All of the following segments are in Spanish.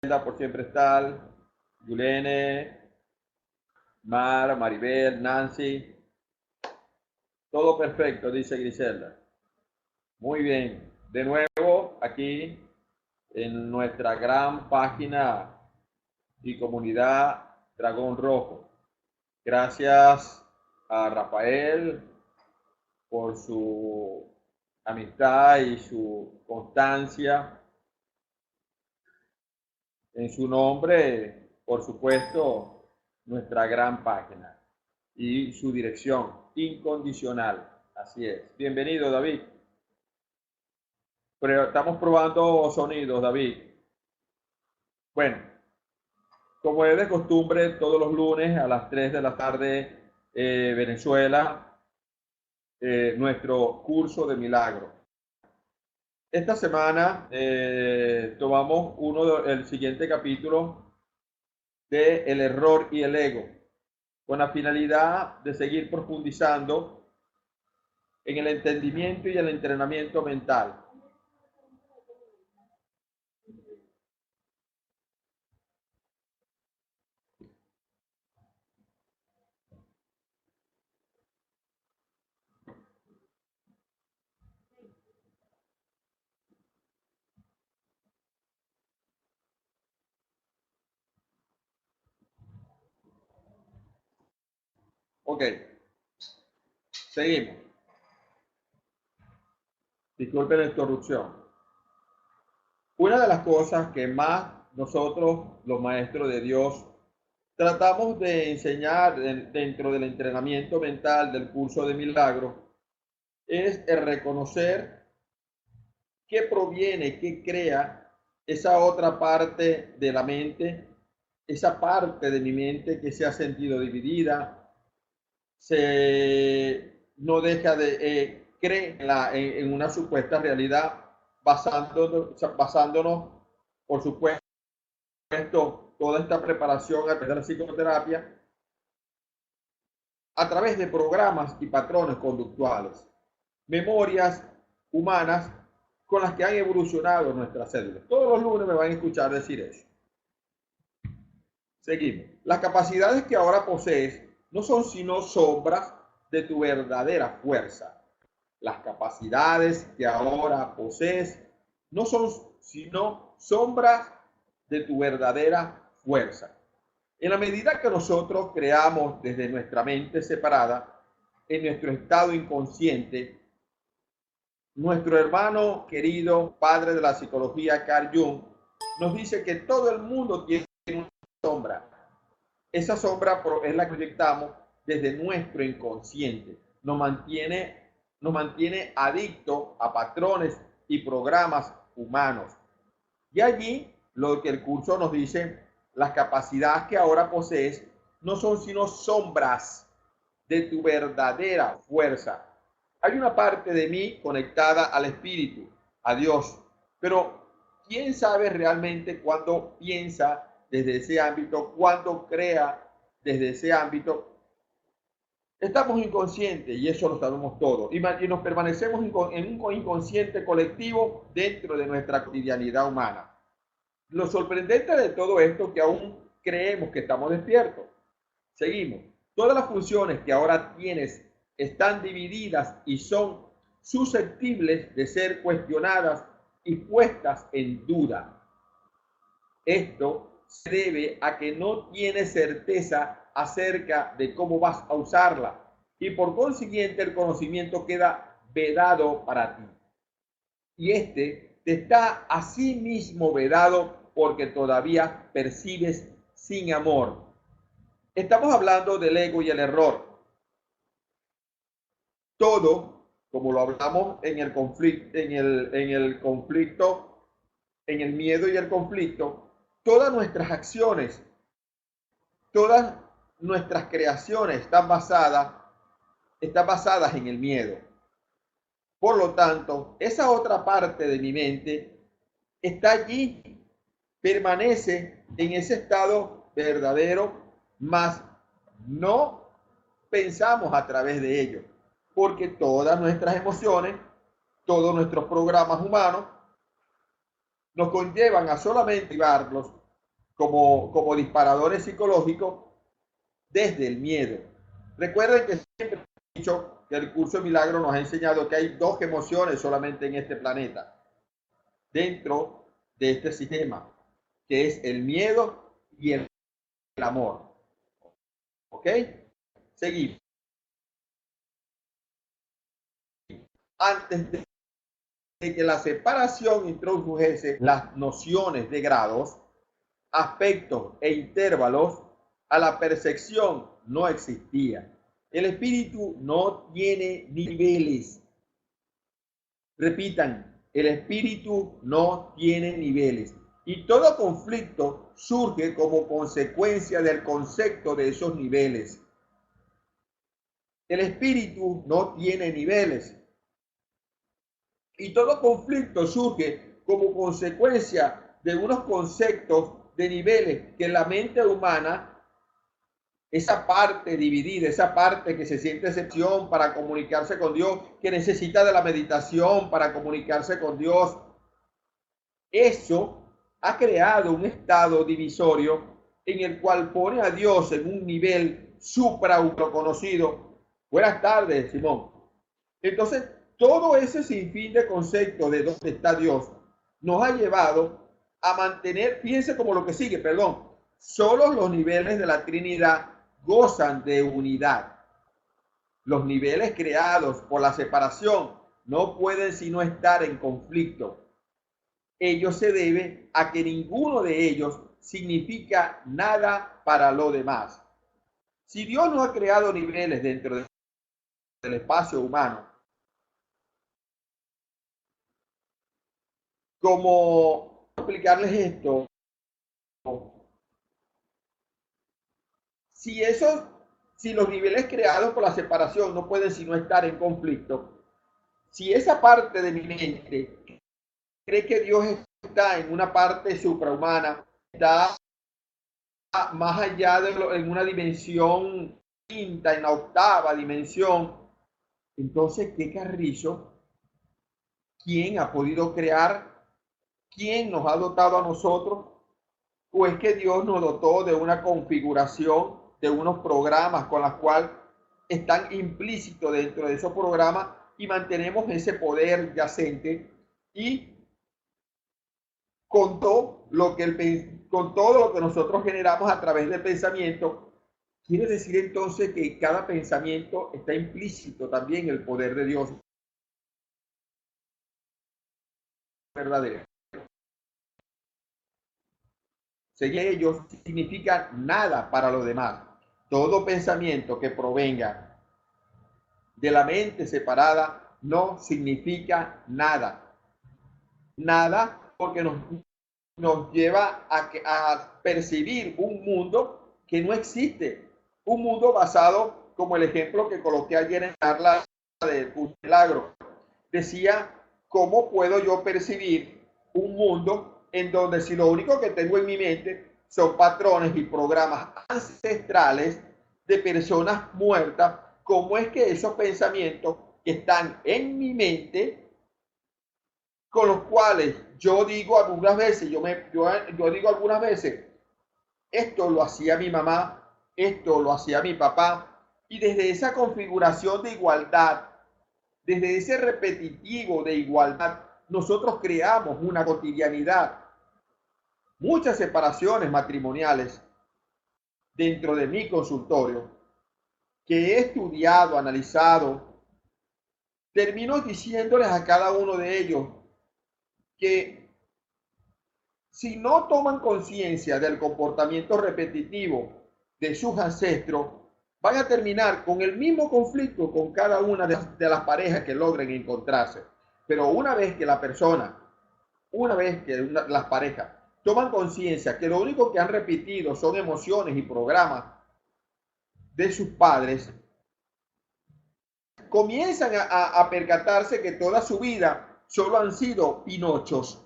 por siempre estar, Yulene, Mar, Maribel, Nancy. Todo perfecto, dice Griselda. Muy bien. De nuevo, aquí en nuestra gran página y comunidad Dragón Rojo. Gracias a Rafael por su amistad y su constancia. En su nombre, por supuesto, nuestra gran página y su dirección incondicional. Así es. Bienvenido, David. Pero estamos probando sonidos, David. Bueno, como es de costumbre, todos los lunes a las 3 de la tarde, Venezuela, nuestro curso de milagro. Esta semana tomamos el siguiente capítulo de El error y el ego, con la finalidad de seguir profundizando en el entendimiento y el entrenamiento mental. Ok, seguimos. Disculpen la interrupción. Una de las cosas que más nosotros, los maestros de Dios, tratamos de enseñar dentro del entrenamiento mental del curso de milagros es el reconocer qué proviene, qué crea esa otra parte de la mente, esa parte de mi mente que se ha sentido dividida, no deja de creer en una supuesta realidad basándonos, por supuesto, toda esta preparación a través de la psicoterapia, a través de programas y patrones conductuales, memorias humanas con las que han evolucionado nuestras células. Todos los lunes me van a escuchar decir eso. Seguimos. Las capacidades que ahora posees no son sino sombras de tu verdadera fuerza. Las capacidades que ahora posees no son sino sombras de tu verdadera fuerza. En la medida que nosotros creamos desde nuestra mente separada, en nuestro estado inconsciente, nuestro hermano querido, padre de la psicología, Carl Jung, nos dice que todo el mundo tiene una sombra. Esa sombra es la que proyectamos desde nuestro inconsciente. Nos mantiene adictos a patrones y programas humanos. Y allí lo que el curso nos dice, las capacidades que ahora posees no son sino sombras de tu verdadera fuerza. Hay una parte de mí conectada al espíritu, a Dios, pero ¿quién sabe realmente cuándo piensa desde ese ámbito, cuándo crea desde ese ámbito? Estamos inconscientes y eso lo sabemos todos y nos permanecemos en un inconsciente colectivo dentro de nuestra cotidianidad humana. Lo sorprendente de todo esto es que aún creemos que estamos despiertos. Seguimos. Todas las funciones que ahora tienes están divididas y son susceptibles de ser cuestionadas y puestas en duda. Esto se debe a que no tienes certeza acerca de cómo vas a usarla y por consiguiente el conocimiento queda vedado para ti. Y este te está a sí mismo vedado porque todavía percibes sin amor. Estamos hablando del ego y el error. Todo, como lo hablamos en el conflicto, en el miedo y el conflicto, todas nuestras acciones, todas nuestras creaciones están basadas en el miedo. Por lo tanto, esa otra parte de mi mente está allí, permanece en ese estado verdadero, mas no pensamos a través de ello, porque todas nuestras emociones, todos nuestros programas humanos nos conllevan a solamente activarlos como disparadores psicológicos desde el miedo. Recuerden que siempre he dicho que el curso de milagro nos ha enseñado que hay dos emociones solamente en este planeta, dentro de este sistema, que es el miedo y el amor. ¿Ok? Seguimos. Antes de que la separación introdujese las nociones de grados, aspectos e intervalos, a la percepción no existía. El espíritu no tiene niveles. Repitan, el espíritu no tiene niveles. Y todo conflicto surge como consecuencia del concepto de esos niveles. El espíritu no tiene niveles. Y todo conflicto surge como consecuencia de unos conceptos de niveles que la mente humana, esa parte dividida, esa parte que se siente excepción para comunicarse con Dios, que necesita de la meditación para comunicarse con Dios, eso ha creado un estado divisorio en el cual pone a Dios en un nivel supraconocido. Buenas tardes, Simón. Entonces, todo ese sinfín de conceptos de dónde está Dios nos ha llevado a mantener, fíjense como lo que sigue, perdón, solo los niveles de la Trinidad gozan de unidad. Los niveles creados por la separación no pueden sino estar en conflicto. Ello se debe a que ninguno de ellos significa nada para lo demás. Si Dios no ha creado niveles dentro del espacio humano, ¿cómo explicarles esto? Si los niveles creados por la separación no pueden sino estar en conflicto, si esa parte de mi mente cree que Dios está en una parte suprahumana, está más allá en una dimensión quinta, en la octava dimensión, entonces, ¿qué carrizo? ¿Quién ha podido crear? ¿Quién nos ha dotado a nosotros? ¿O es que Dios nos dotó de una configuración, de unos programas con los cuales están implícitos dentro de esos programas y mantenemos ese poder yacente y con todo lo que nosotros generamos a través del pensamiento, quiere decir entonces que cada pensamiento está implícito también el poder de Dios verdadero. Seguir ellos significa nada para los demás. Todo pensamiento que provenga de la mente separada no significa nada. Nada porque nos lleva a percibir un mundo que no existe. Un mundo basado, como el ejemplo que coloqué ayer en charla del milagro. Decía, ¿cómo puedo yo percibir un mundo en donde si lo único que tengo en mi mente son patrones y programas ancestrales de personas muertas? ¿Cómo es que esos pensamientos que están en mi mente, con los cuales yo digo algunas veces, yo digo algunas veces, esto lo hacía mi mamá, esto lo hacía mi papá, y desde esa configuración de igualdad, desde ese repetitivo de igualdad, nosotros creamos una cotidianidad, muchas separaciones matrimoniales dentro de mi consultorio, que he estudiado, analizado, termino diciéndoles a cada uno de ellos que si no toman conciencia del comportamiento repetitivo de sus ancestros, van a terminar con el mismo conflicto con cada una de las parejas que logren encontrarse. Pero una vez que las parejas toman conciencia que lo único que han repetido son emociones y programas de sus padres, comienzan a percatarse que toda su vida solo han sido pinochos.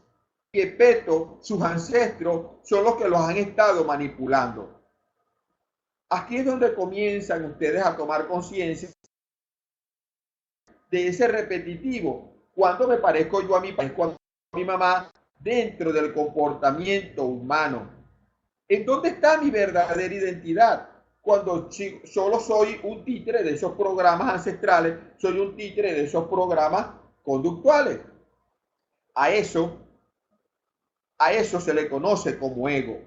Y Peto, sus ancestros, son los que los han estado manipulando. Aquí es donde comienzan ustedes a tomar conciencia de ese repetitivo. Cuando me parezco yo a mi mamá dentro del comportamiento humano. ¿En dónde está mi verdadera identidad? Cuando solo soy un títere de esos programas ancestrales, soy un títere de esos programas conductuales. A eso se le conoce como ego.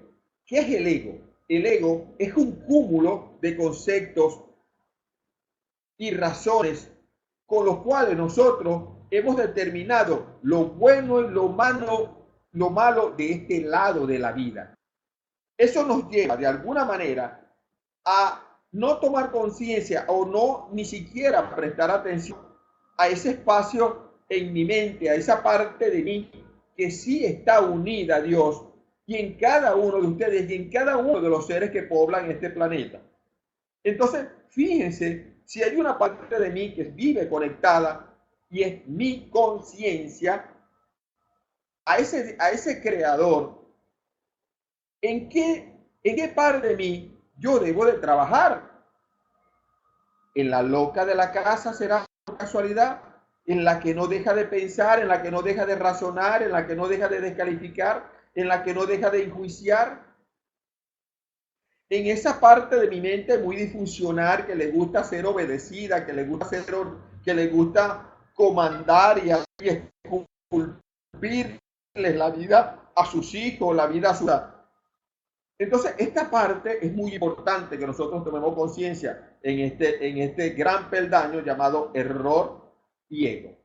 ¿Qué es el ego? El ego es un cúmulo de conceptos y razones con los cuales nosotros hemos determinado lo bueno y lo malo de este lado de la vida. Eso nos lleva de alguna manera a no tomar conciencia o no ni siquiera prestar atención a ese espacio en mi mente, a esa parte de mí que sí está unida a Dios y en cada uno de ustedes y en cada uno de los seres que poblan este planeta. Entonces, fíjense, si hay una parte de mí que vive conectada y es mi conciencia a ese creador, ¿en qué parte de mí yo debo de trabajar? ¿En la loca de la casa será por casualidad? ¿En la que no deja de pensar, en la que no deja de razonar, en la que no deja de descalificar, en la que no deja de enjuiciar? En esa parte de mi mente muy disfuncional que le gusta ser obedecida, que le gusta comandar y esculpirles la vida a sus hijos, la vida a su edad. Entonces, esta parte es muy importante que nosotros tomemos conciencia en este gran peldaño llamado error y ego.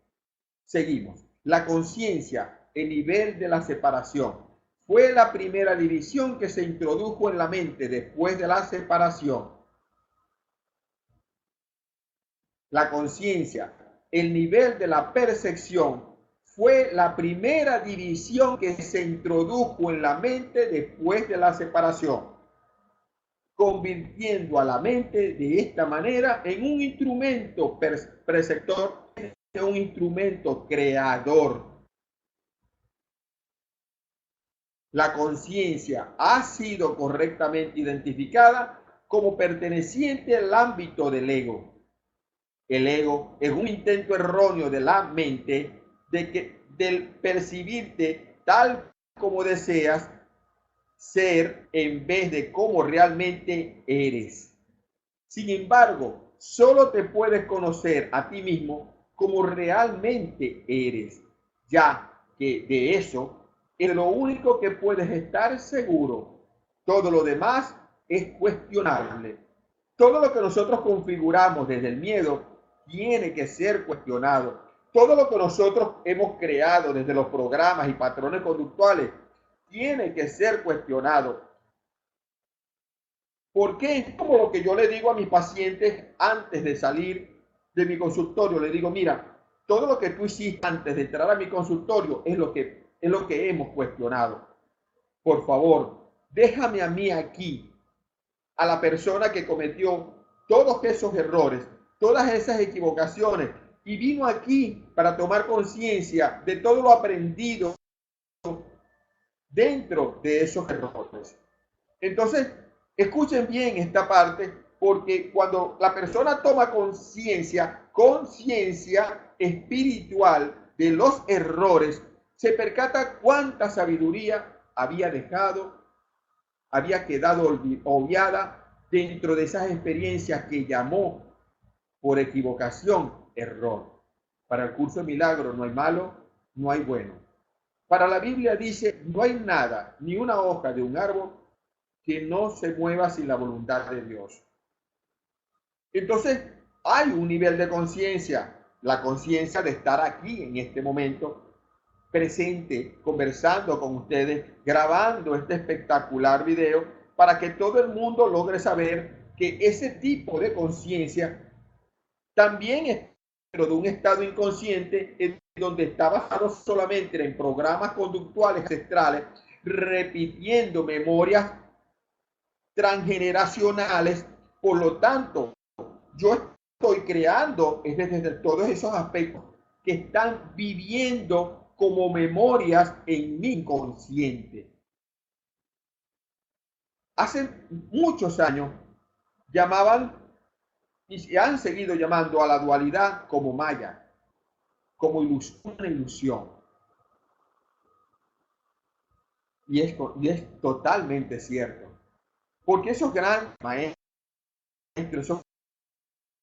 Seguimos. La conciencia, el nivel de la separación, fue la primera división que se introdujo en la mente después de la separación. La conciencia, el nivel de la percepción, fue la primera división que se introdujo en la mente después de la separación, convirtiendo a la mente de esta manera en un instrumento perceptor, un instrumento creador. La conciencia ha sido correctamente identificada como perteneciente al ámbito del ego. El ego es un intento erróneo de la mente del percibirte tal como deseas ser en vez de como realmente eres. Sin embargo, solo te puedes conocer a ti mismo como realmente eres, ya que de eso es lo único que puedes estar seguro. Todo lo demás es cuestionable. Todo lo que nosotros configuramos desde el miedo tiene que ser cuestionado. Todo lo que nosotros hemos creado desde los programas y patrones conductuales tiene que ser cuestionado. ¿Por qué? Es como lo que yo le digo a mis pacientes antes de salir de mi consultorio. Le digo, mira, todo lo que tú hiciste antes de entrar a mi consultorio es lo que hemos cuestionado. Por favor, déjame a mí aquí, a la persona que cometió todos esos errores, todas esas equivocaciones, y vino aquí para tomar conciencia de todo lo aprendido dentro de esos errores. Entonces, escuchen bien esta parte, porque cuando la persona toma conciencia espiritual de los errores, se percata cuánta sabiduría había quedado obviada dentro de esas experiencias que llamó por equivocación error. Para el curso de milagros no hay malo, no hay bueno. Para la Biblia dice, no hay nada, ni una hoja de un árbol que no se mueva sin la voluntad de Dios. Entonces, hay un nivel de conciencia, la conciencia de estar aquí en este momento, presente, conversando con ustedes, grabando este espectacular video, para que todo el mundo logre saber que ese tipo de conciencia también es dentro de un estado inconsciente en donde está basado solamente en programas conductuales ancestrales, repitiendo memorias transgeneracionales. Por lo tanto, yo estoy creando desde todos esos aspectos que están viviendo como memorias en mi inconsciente. Hace muchos años llamaban y han seguido llamando a la dualidad como maya, como una ilusión. Y es totalmente cierto. Porque esos grandes maestros, esos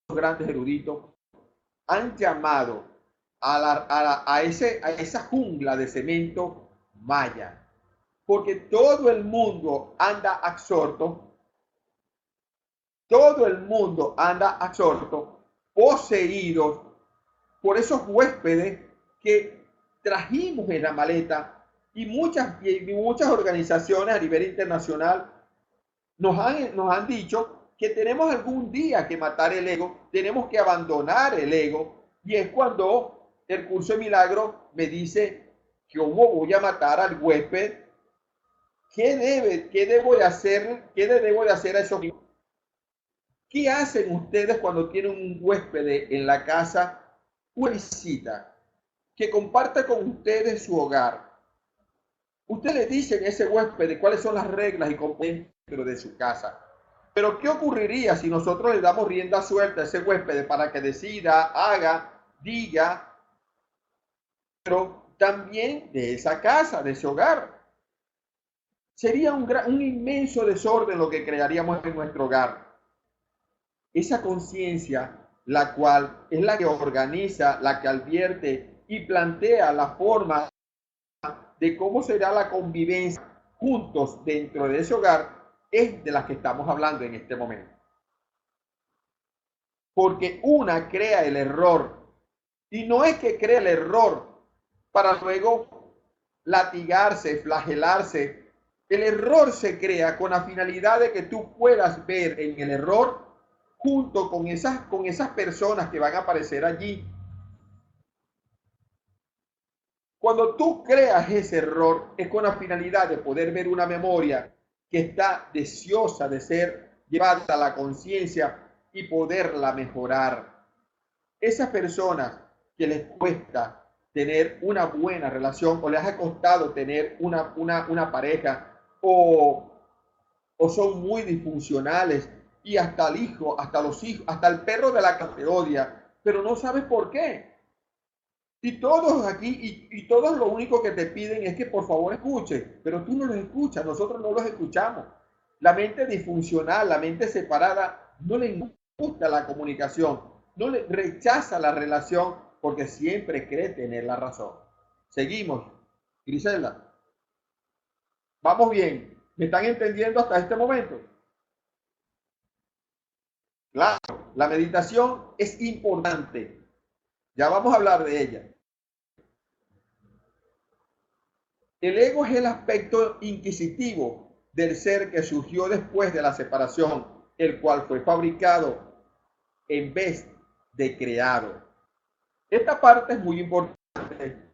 grandes eruditos, han llamado a esa jungla de cemento maya. Porque todo el mundo anda absorto, poseídos por esos huéspedes que trajimos en la maleta y muchas organizaciones a nivel internacional nos han dicho que tenemos algún día que matar el ego, tenemos que abandonar el ego, y es cuando el curso de milagro me dice que cómo voy a matar al huésped, qué debo de hacer a esos. ¿Qué hacen ustedes cuando tienen un huésped en la casa, una visita, que comparte con ustedes su hogar? Ustedes le dicen a ese huésped cuáles son las reglas y componentes de su casa. Pero ¿qué ocurriría si nosotros le damos rienda suelta a ese huésped para que decida, haga, diga, pero también de esa casa, de ese hogar? Sería un inmenso desorden lo que crearíamos en nuestro hogar. Esa conciencia, la cual es la que organiza, la que advierte y plantea la forma de cómo será la convivencia juntos dentro de ese hogar, es de las que estamos hablando en este momento. Porque una crea el error, y no es que crea el error para luego latigarse, flagelarse. El error se crea con la finalidad de que tú puedas ver en el error, junto con esas personas que van a aparecer allí. Cuando tú creas ese error, es con la finalidad de poder ver una memoria que está deseosa de ser llevada a la conciencia y poderla mejorar. Esas personas que les cuesta tener una buena relación o les ha costado tener una pareja o son muy disfuncionales y hasta el hijo, hasta los hijos, hasta el perro de la casa te odia, pero no sabes por qué. Y todos aquí, y todos lo único que te piden es que por favor escuche, pero tú no los escuchas, nosotros no los escuchamos. La mente disfuncional, la mente separada, no le gusta la comunicación, no le rechaza la relación porque siempre cree tener la razón. Seguimos, Griselda. Vamos bien. ¿Me están entendiendo hasta este momento? Claro, la meditación es importante. Ya vamos a hablar de ella. El ego es el aspecto inquisitivo del ser que surgió después de la separación, el cual fue fabricado en vez de creado. Esta parte es muy importante.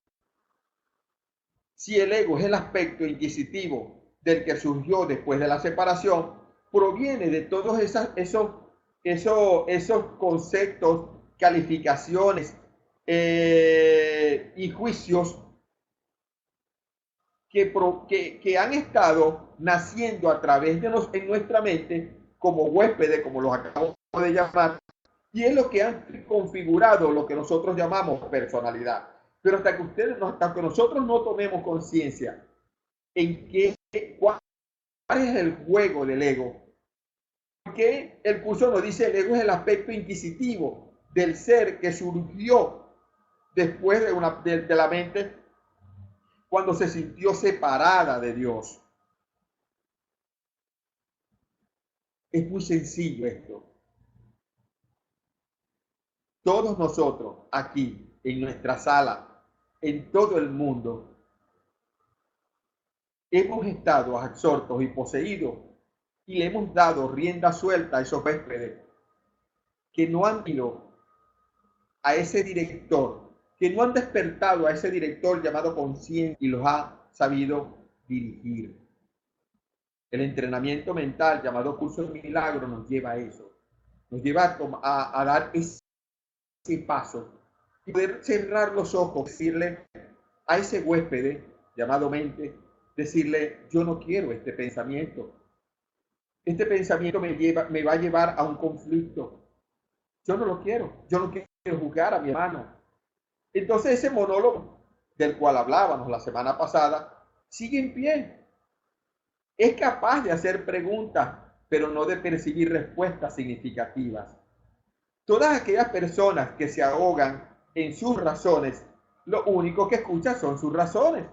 Si el ego es el aspecto inquisitivo del que surgió después de la separación, proviene de todos esos conceptos, calificaciones y juicios que han estado naciendo a través de en nuestra mente como huéspedes, como los acabamos de llamar, y es lo que han configurado lo que nosotros llamamos personalidad. Pero hasta que nosotros no tomemos conciencia en cuál es el juego del ego, porque el curso nos dice el ego es el aspecto inquisitivo del ser que surgió después de la mente cuando se sintió separada de Dios. Es muy sencillo esto. Todos nosotros aquí, en nuestra sala, en todo el mundo, hemos estado absortos y poseídos y le hemos dado rienda suelta a esos huéspedes que no han ido a ese director, que no han despertado a ese director llamado conciencia y los ha sabido dirigir. El entrenamiento mental llamado curso de milagro nos lleva a eso, nos lleva a dar ese paso y poder cerrar los ojos, decirle a ese huésped llamado mente, decirle, yo no quiero este pensamiento me va a llevar a un conflicto, yo no lo quiero, yo no quiero juzgar a mi hermano. Entonces ese monólogo del cual hablábamos la semana pasada sigue en pie, es capaz de hacer preguntas pero no de percibir respuestas significativas. Todas aquellas personas que se ahogan en sus razones, lo único que escuchan son sus razones.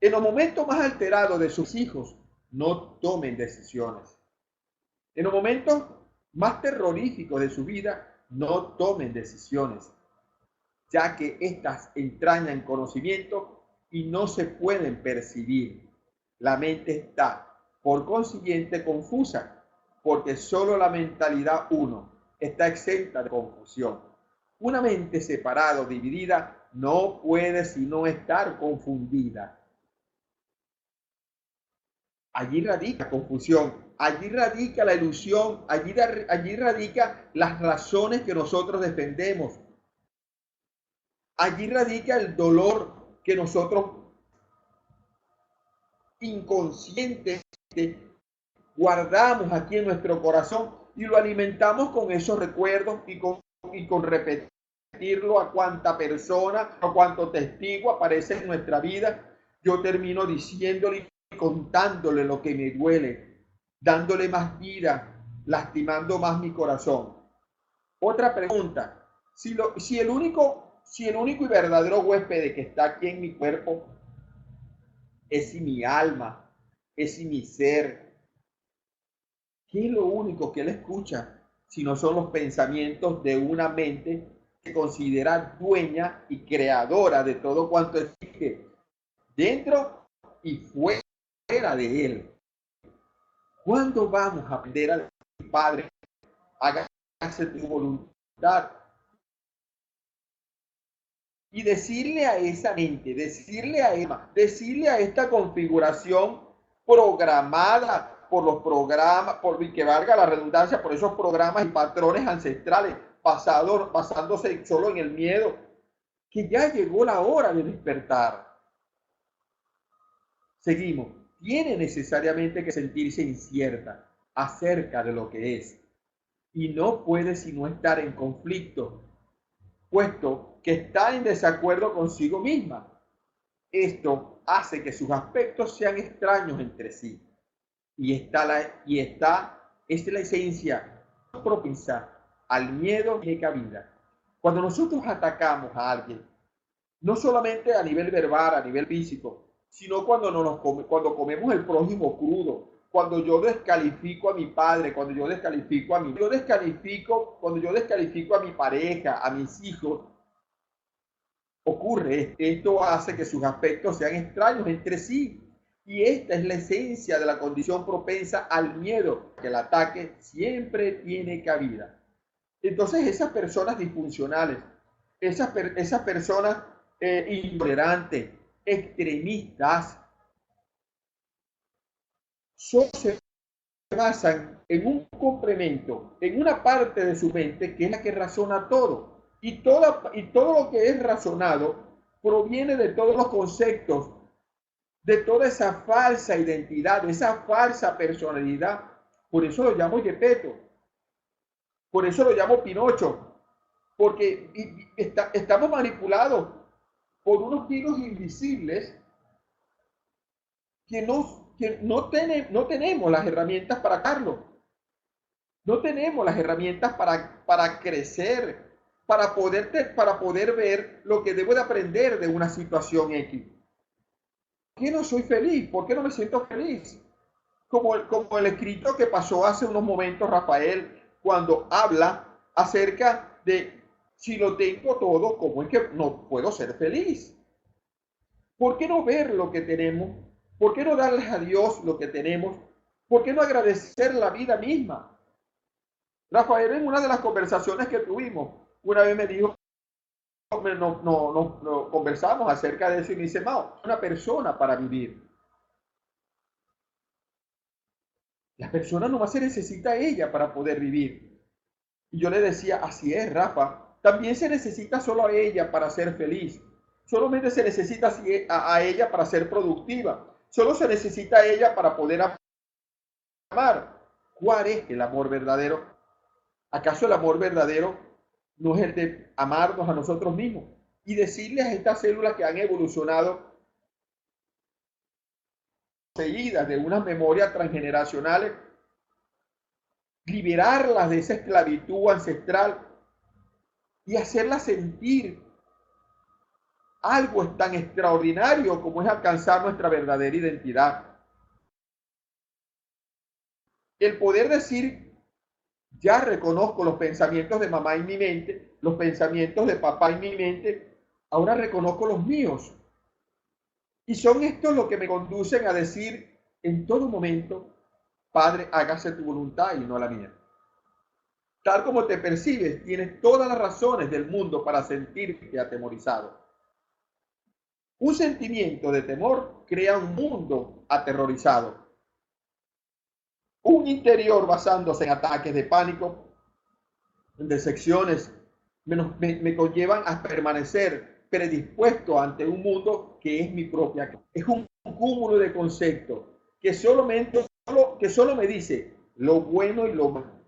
En los momentos más alterados de sus hijos, no tomen decisiones. En los momentos más terroríficos de su vida, no tomen decisiones, ya que éstas entrañan conocimiento y no se pueden percibir. La mente está, por consiguiente, confusa, porque solo la mentalidad uno está exenta de confusión. Una mente separada o dividida no puede sino estar confundida. Allí radica la confusión, allí radica la ilusión, allí radica las razones que nosotros defendemos. Allí radica el dolor que nosotros inconscientemente guardamos aquí en nuestro corazón y lo alimentamos con esos recuerdos y con repetirlo a cuanta persona, a cuanto testigo aparece en nuestra vida. Yo termino diciéndole y contándole lo que me duele, dándole más vida, lastimando más mi corazón. Otra pregunta, si el único y verdadero huésped que está aquí en mi cuerpo es mi alma, es mi ser, ¿qué es lo único que él escucha si no son los pensamientos de una mente que considera dueña y creadora de todo cuanto existe dentro y fuera de él? ¿Cuándo vamos a aprender a decir, Padre, hágase tu voluntad? Y decirle a esa mente, decirle a esta configuración programada por los programas, por que valga la redundancia, por esos programas y patrones ancestrales basándose solo en el miedo, que ya llegó la hora de despertar. Seguimos. Tiene necesariamente que sentirse incierta acerca de lo que es y no puede sino estar en conflicto, puesto que está en desacuerdo consigo misma. Esto hace que sus aspectos sean extraños entre sí. Y esta es la esencia propensa al miedo y cabida. Cuando nosotros atacamos a alguien, no solamente a nivel verbal, a nivel físico, sino cuando comemos el prójimo crudo, cuando yo descalifico a mi padre, cuando yo descalifico a cuando yo descalifico a mi pareja, a mis hijos, ocurre, esto hace que sus aspectos sean extraños entre sí. Y esta es la esencia de la condición propensa al miedo, que el ataque siempre tiene cabida. Entonces esas personas disfuncionales, esas personas intolerantes, extremistas, solo se basan en un complemento, en una parte de su mente que es la que razona todo. Y todo lo que es razonado proviene de todos los conceptos, de toda esa falsa identidad, de esa falsa personalidad. Por eso lo llamo Gepetto, por eso lo llamo Pinocho, porque estamos manipulados por unos virus invisibles que no tenemos las herramientas para sacarlo. No tenemos las herramientas para crecer, para poder ver lo que debo de aprender de una situación X. ¿Por qué no soy feliz? ¿Por qué no me siento feliz? Como el escrito que pasó hace unos momentos Rafael, cuando habla acerca de si lo tengo todo, ¿cómo es que no puedo ser feliz? ¿Por qué no ver lo que tenemos? ¿Por qué no darles a Dios lo que tenemos? ¿Por qué no agradecer la vida misma? Rafael, en una de las conversaciones que tuvimos, una vez me dijo, no conversamos acerca de eso y me dice, Mao, una persona para vivir. La persona nomás se necesita a ella para poder vivir. Y yo le decía, así es, Rafa, también se necesita solo a ella para ser feliz. Solamente se necesita a ella para ser productiva. Solo se necesita a ella para poder amar. ¿Cuál es el amor verdadero? ¿Acaso el amor verdadero no es el de amarnos a nosotros mismos y decirle a estas células que han evolucionado poseídas de unas memorias transgeneracionales, liberarlas de esa esclavitud ancestral y hacerlas sentir algo tan extraordinario como es alcanzar nuestra verdadera identidad. El poder decir, ya reconozco los pensamientos de mamá en mi mente, los pensamientos de papá en mi mente, ahora reconozco los míos. Y son estos los que me conducen a decir en todo momento, Padre, hágase tu voluntad y no la mía. Tal como te percibes, tienes todas las razones del mundo para sentirte atemorizado. Un sentimiento de temor crea un mundo aterrorizado. Un interior basándose en ataques de pánico, en decepciones, me conllevan a permanecer predispuesto ante un mundo que es mi propia casa. Es un cúmulo de conceptos que solo me dice lo bueno y lo malo.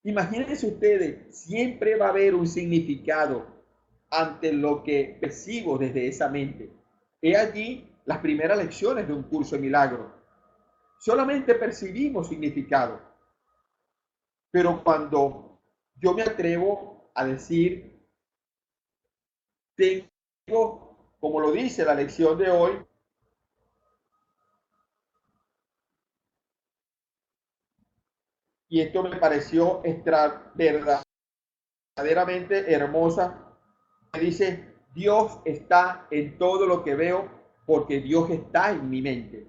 Imagínense ustedes, siempre va a haber un significado ante lo que percibo desde esa mente. He allí las primeras lecciones de un curso de milagros. Solamente percibimos significado. Pero cuando yo me atrevo a decir, tengo, como lo dice la lección de hoy, y esto me pareció verdaderamente hermosa, me dice, Dios está en todo lo que veo porque Dios está en mi mente.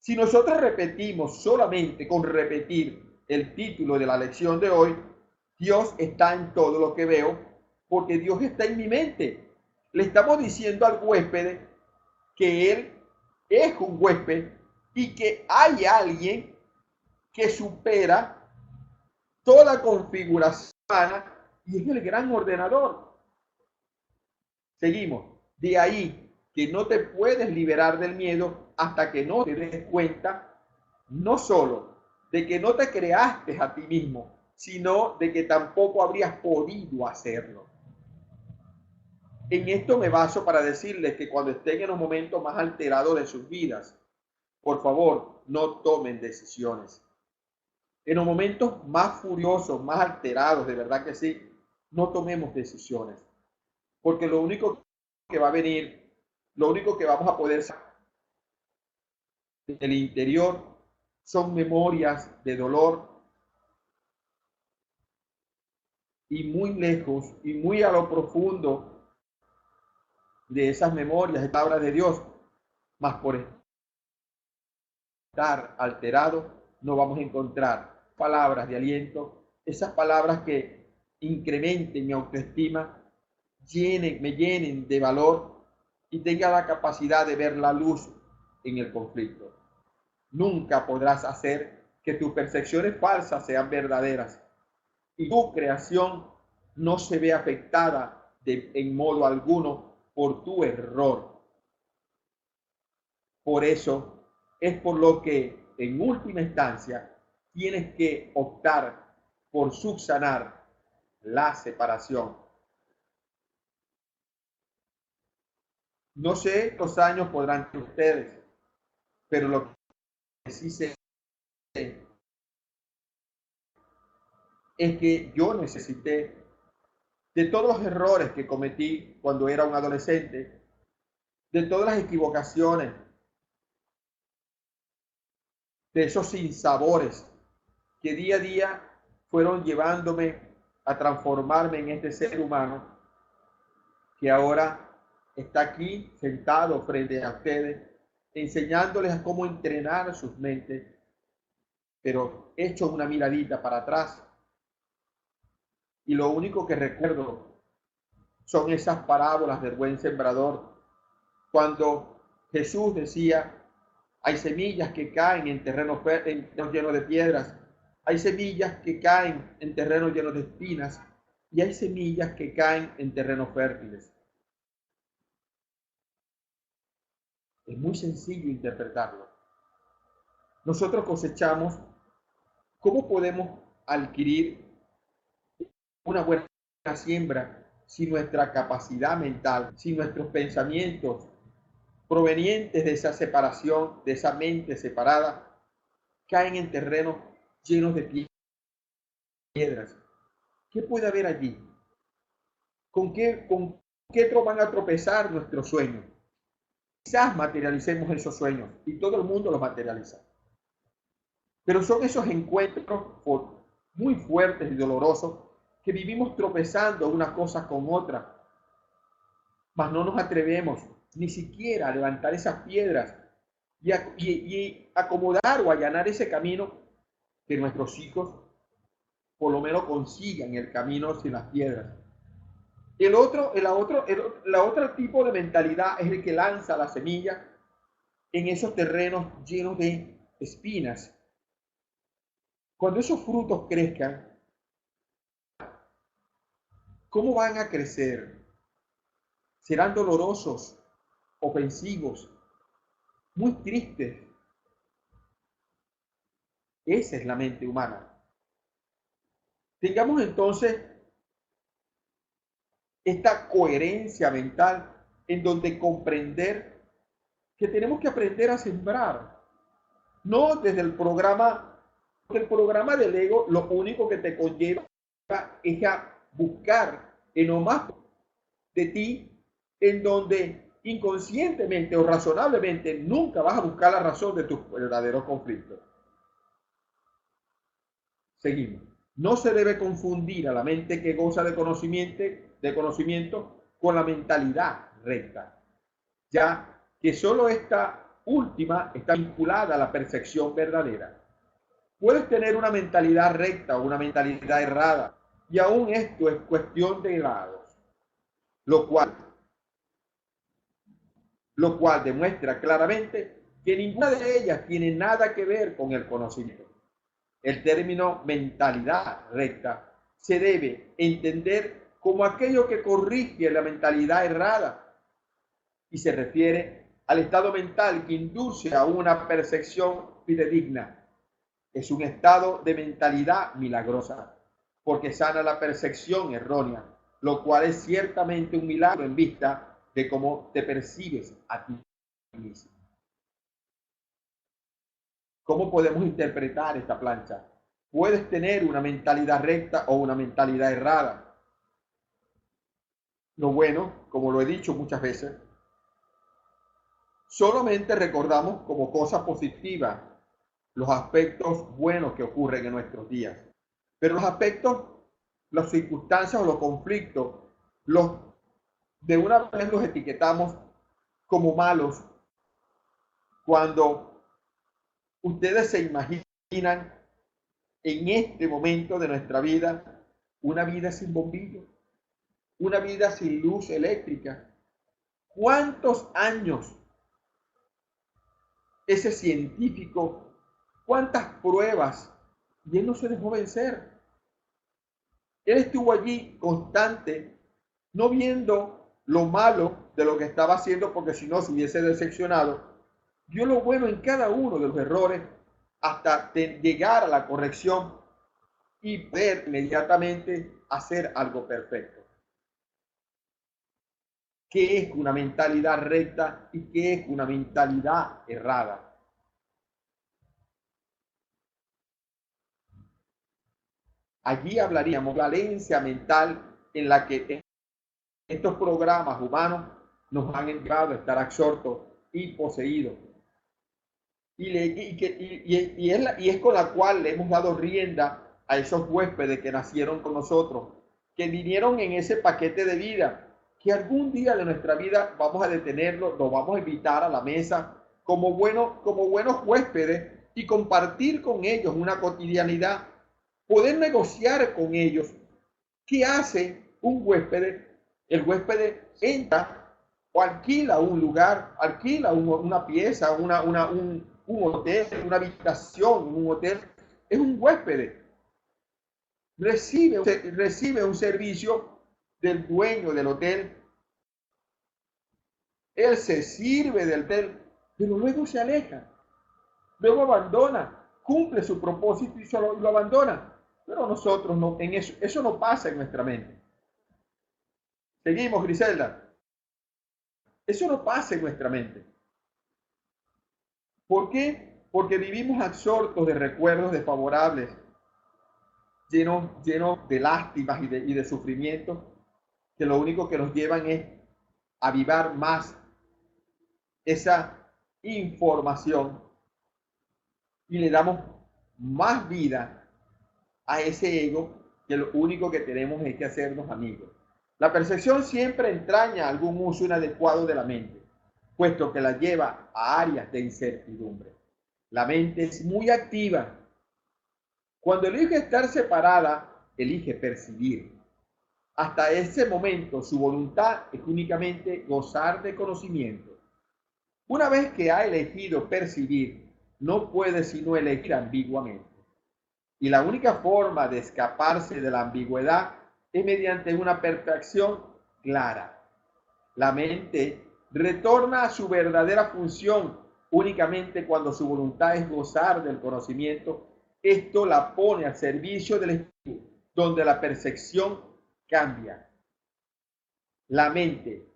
Si nosotros repetimos solamente con repetir el título de la lección de hoy, Dios está en todo lo que veo, porque Dios está en mi mente. Le estamos diciendo al huésped que Él es un huésped y que hay alguien que supera toda configuración humana y es el gran ordenador. Seguimos. De ahí que no te puedes liberar del miedo hasta que no te des cuenta no solo de que no te creaste a ti mismo, sino de que tampoco habrías podido hacerlo. En esto me baso para decirles que cuando estén en los momentos más alterados de sus vidas, por favor, no tomen decisiones. En los momentos más furiosos, más alterados, de verdad que sí, no tomemos decisiones. Porque lo único que va a venir, lo único que vamos a poder sacar del interior son memorias de dolor y muy lejos y muy a lo profundo de esas memorias, de palabras de Dios, más por estar alterado, no vamos a encontrar palabras de aliento, esas palabras que incrementen mi autoestima, me llenen de valor y tenga la capacidad de ver la luz en el conflicto. Nunca podrás hacer que tus percepciones falsas sean verdaderas y tu creación no se ve afectada en modo alguno por tu error. Por eso es por lo que en última instancia tienes que optar por subsanar la separación. No sé cuántos años podrán tener ustedes, pero lo que sí sé es que yo necesité de todos los errores que cometí cuando era un adolescente, de todas las equivocaciones, de esos sinsabores que día a día fueron llevándome a transformarme en este ser humano que ahora está aquí sentado frente a ustedes, enseñándoles a cómo entrenar sus mentes, pero hecho una miradita para atrás. Y lo único que recuerdo son esas parábolas del buen sembrador, cuando Jesús decía, hay semillas que caen en terrenos llenos de piedras, hay semillas que caen en terrenos llenos de espinas y hay semillas que caen en terrenos fértiles. Es muy sencillo interpretarlo. Nosotros cosechamos. ¿Cómo podemos adquirir una buena siembra si nuestra capacidad mental, si nuestros pensamientos provenientes de esa separación, de esa mente separada, caen en terrenos llenos de piedras. ¿Qué puede haber allí? ¿Con qué van a tropezar nuestros sueños? Quizás materialicemos esos sueños y todo el mundo los materializa. Pero son esos encuentros muy fuertes y dolorosos que vivimos tropezando unas cosas con otras, mas no nos atrevemos ni siquiera a levantar esas piedras y acomodar o allanar ese camino que nuestros hijos por lo menos consigan el camino sin las piedras. La otra tipo de mentalidad es el que lanza la semilla en esos terrenos llenos de espinas. Cuando esos frutos crezcan, ¿cómo van a crecer? Serán dolorosos, ofensivos, muy tristes. Esa es la mente humana. Tengamos entonces esta coherencia mental en donde comprender que tenemos que aprender a sembrar. No desde el programa, porque el programa del ego lo único que te conlleva es a buscar en lo más de ti, en donde inconscientemente o razonablemente nunca vas a buscar la razón de tus verdaderos conflictos. Seguimos. No se debe confundir a la mente que goza de conocimiento con la mentalidad recta, ya que solo esta última está vinculada a la percepción verdadera. Puedes tener una mentalidad recta o una mentalidad errada, y aún esto es cuestión de grados, lo cual demuestra claramente que ninguna de ellas tiene nada que ver con el conocimiento. El término mentalidad recta se debe entender como aquello que corrige la mentalidad errada y se refiere al estado mental que induce a una percepción fidedigna. Es un estado de mentalidad milagrosa porque sana la percepción errónea, lo cual es ciertamente un milagro en vista de cómo te percibes a ti mismo. ¿Cómo podemos interpretar esta plancha? Puedes tener una mentalidad recta o una mentalidad errada. Lo bueno, como lo he dicho muchas veces, solamente recordamos como cosa positiva los aspectos buenos que ocurren en nuestros días. Pero los aspectos, las circunstancias o los conflictos, de una vez los etiquetamos como malos cuando ustedes se imaginan en este momento de nuestra vida una vida sin bombillo, una vida sin luz eléctrica. ¿Cuántos años ese científico, cuántas pruebas, y él no se dejó vencer? Él estuvo allí constante, no viendo lo malo de lo que estaba haciendo, porque si no se hubiese decepcionado. Vio lo bueno en cada uno de los errores hasta llegar a la corrección y poder inmediatamente hacer algo perfecto. ¿Qué es una mentalidad recta y qué es una mentalidad errada? Allí hablaríamos de la valencia mental en la que estos programas humanos nos han llevado a estar absortos y poseídos. Y es con la cual le hemos dado rienda a esos huéspedes que nacieron con nosotros, que vinieron en ese paquete de vida, que algún día de nuestra vida vamos a detenerlo, los vamos a invitar a la mesa como buenos huéspedes y compartir con ellos una cotidianidad, poder negociar con ellos. ¿Qué hace un huésped? El huésped entra o alquila un lugar, alquila una pieza, un hotel, una habitación, un hotel, es un huésped. Recibe un servicio del dueño del hotel. Él se sirve del hotel, pero luego se aleja. Luego abandona, cumple su propósito y lo abandona. Pero nosotros no, eso no pasa en nuestra mente. Seguimos, Griselda. Eso no pasa en nuestra mente. ¿Por qué? Porque vivimos absortos de recuerdos desfavorables, llenos de lástimas y de sufrimiento, que lo único que nos llevan es a avivar más esa información y le damos más vida a ese ego, que lo único que tenemos es que hacernos amigos. La percepción siempre entraña algún uso inadecuado de la mente, puesto que la lleva a áreas de incertidumbre. La mente es muy activa. Cuando elige estar separada, elige percibir. Hasta ese momento, su voluntad es únicamente gozar de conocimiento. Una vez que ha elegido percibir, no puede sino elegir ambiguamente. Y la única forma de escaparse de la ambigüedad es mediante una percepción clara. La mente retorna a su verdadera función únicamente cuando su voluntad es gozar del conocimiento. Esto la pone al servicio del espíritu, donde la percepción cambia. La mente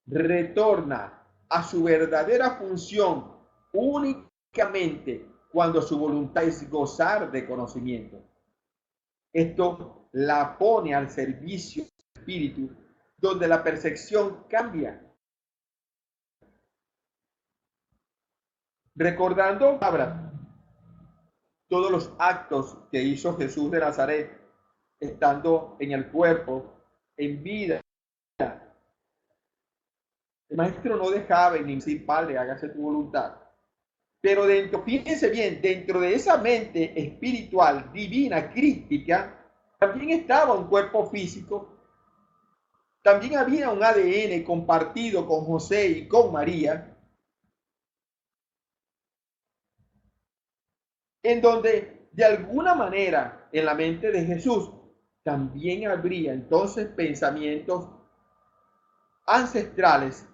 retorna a su verdadera función únicamente cuando su voluntad es gozar de conocimiento. Esto la pone al servicio del espíritu, donde la percepción cambia. Recordando todos los actos que hizo Jesús de Nazaret, estando en el cuerpo, en vida. El maestro no dejaba ni decir, Padre, hágase tu voluntad. Pero dentro, fíjense bien, dentro de esa mente espiritual, divina, crística, también estaba un cuerpo físico, también había un ADN compartido con José y con María, en donde de alguna manera en la mente de Jesús también habría entonces pensamientos ancestrales,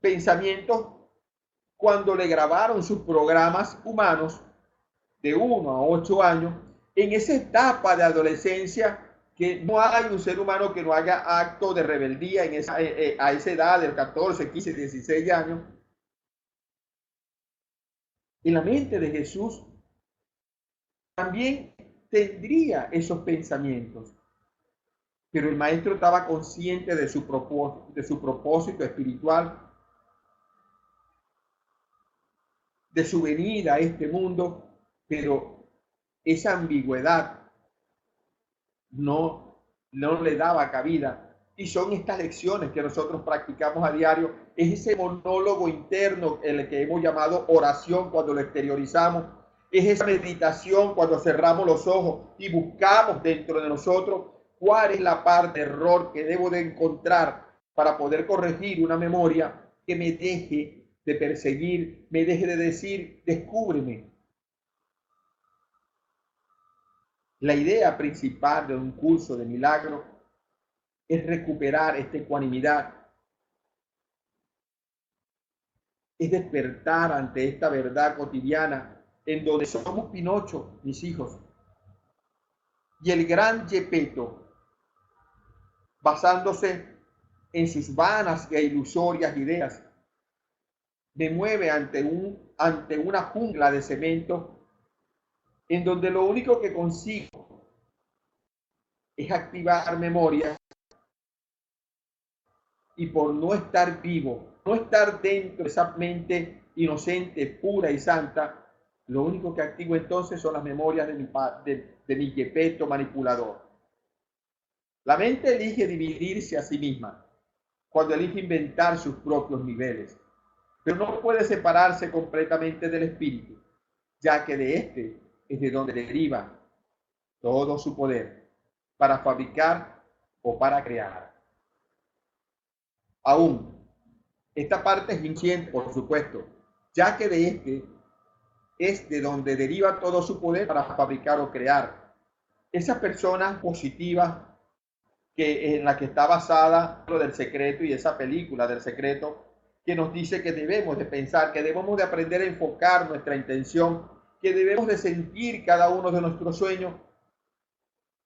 pensamientos cuando le grabaron sus programas humanos de 1 a 8 años, en esa etapa de adolescencia, que no hay un ser humano que no haga acto de rebeldía a esa edad de 14, 15, 16 años. En la mente de Jesús también tendría esos pensamientos, pero el maestro estaba consciente de su propósito espiritual, de su venida a este mundo, pero esa ambigüedad no le daba cabida. Y son estas lecciones que nosotros practicamos a diario, es ese monólogo interno, el que hemos llamado oración cuando lo exteriorizamos, es esa meditación cuando cerramos los ojos y buscamos dentro de nosotros cuál es la parte de error que debo de encontrar para poder corregir una memoria que me deje de perseguir, me deje de decir, descúbreme. La idea principal de un curso de milagro es recuperar esta ecuanimidad, es despertar ante esta verdad cotidiana en donde somos Pinocho, mis hijos, y el gran Gepetto, basándose en sus vanas e ilusorias ideas, me mueve ante una jungla de cemento en donde lo único que consigo es activar memoria, y por no estar vivo, no estar dentro de esa mente inocente, pura y santa, lo único que activo entonces son las memorias de mi Gepetto manipulador. La mente elige dividirse a sí misma cuando elige inventar sus propios niveles, pero no puede separarse completamente del espíritu, ya que de este es de donde deriva todo su poder para fabricar o para crear. Aún, esta parte es inconsciente, por supuesto, ya que de este es de donde deriva todo su poder para fabricar o crear. Esas personas positivas en la que está basada lo del secreto y esa película del secreto, que nos dice que debemos de pensar, que debemos de aprender a enfocar nuestra intención, que debemos de sentir cada uno de nuestros sueños.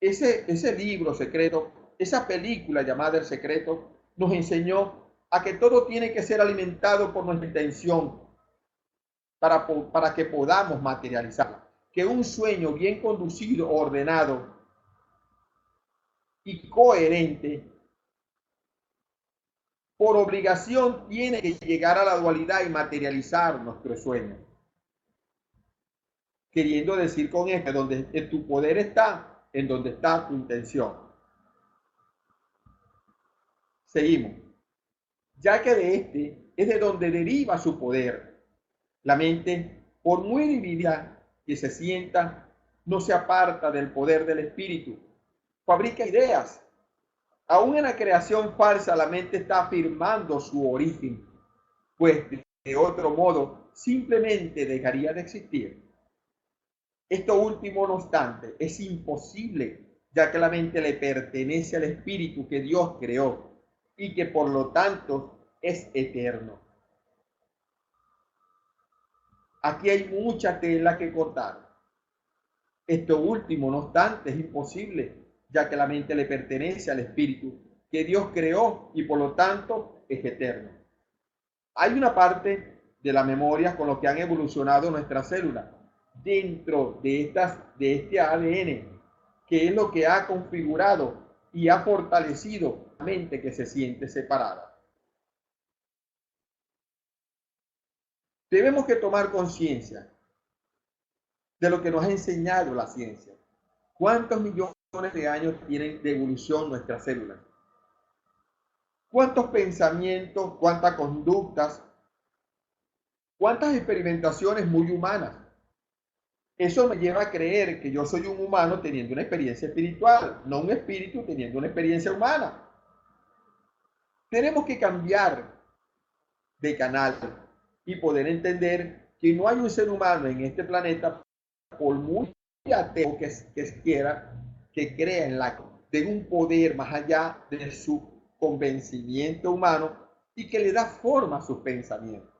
Ese libro secreto, esa película llamada El Secreto, nos enseñó a que todo tiene que ser alimentado por nuestra intención para que podamos materializarla. Que un sueño bien conducido, ordenado y coherente, por obligación tiene que llegar a la dualidad y materializar nuestro sueño. Queriendo decir con esto, donde tu poder está, en donde está tu intención. Seguimos. Ya que de este es de donde deriva su poder. La mente, por muy dividida que se sienta, no se aparta del poder del espíritu. Fabrica ideas. Aún en la creación falsa, la mente está afirmando su origen, pues de otro modo simplemente dejaría de existir. Esto último, no obstante, es imposible, ya que la mente le pertenece al espíritu que Dios creó y que por lo tanto es eterno. Aquí hay mucha tela que cortar. Esto último, no obstante, es imposible, ya que la mente le pertenece al espíritu que Dios creó y por lo tanto es eterno. Hay una parte de la memoria con lo que han evolucionado nuestras células dentro de este ADN, que es lo que ha configurado y ha fortalecido la mente que se siente separada. Debemos que tomar conciencia de lo que nos ha enseñado la ciencia. ¿Cuántos millones de años tienen de evolución nuestras células? ¿Cuántos pensamientos, cuántas conductas, cuántas experimentaciones muy humanas? Eso me lleva a creer que yo soy un humano teniendo una experiencia espiritual, no un espíritu teniendo una experiencia humana. Tenemos que cambiar de canal y poder entender que no hay un ser humano en este planeta, por muy ateo que quiera, que crea de un poder más allá de su convencimiento humano y que le da forma a sus pensamientos.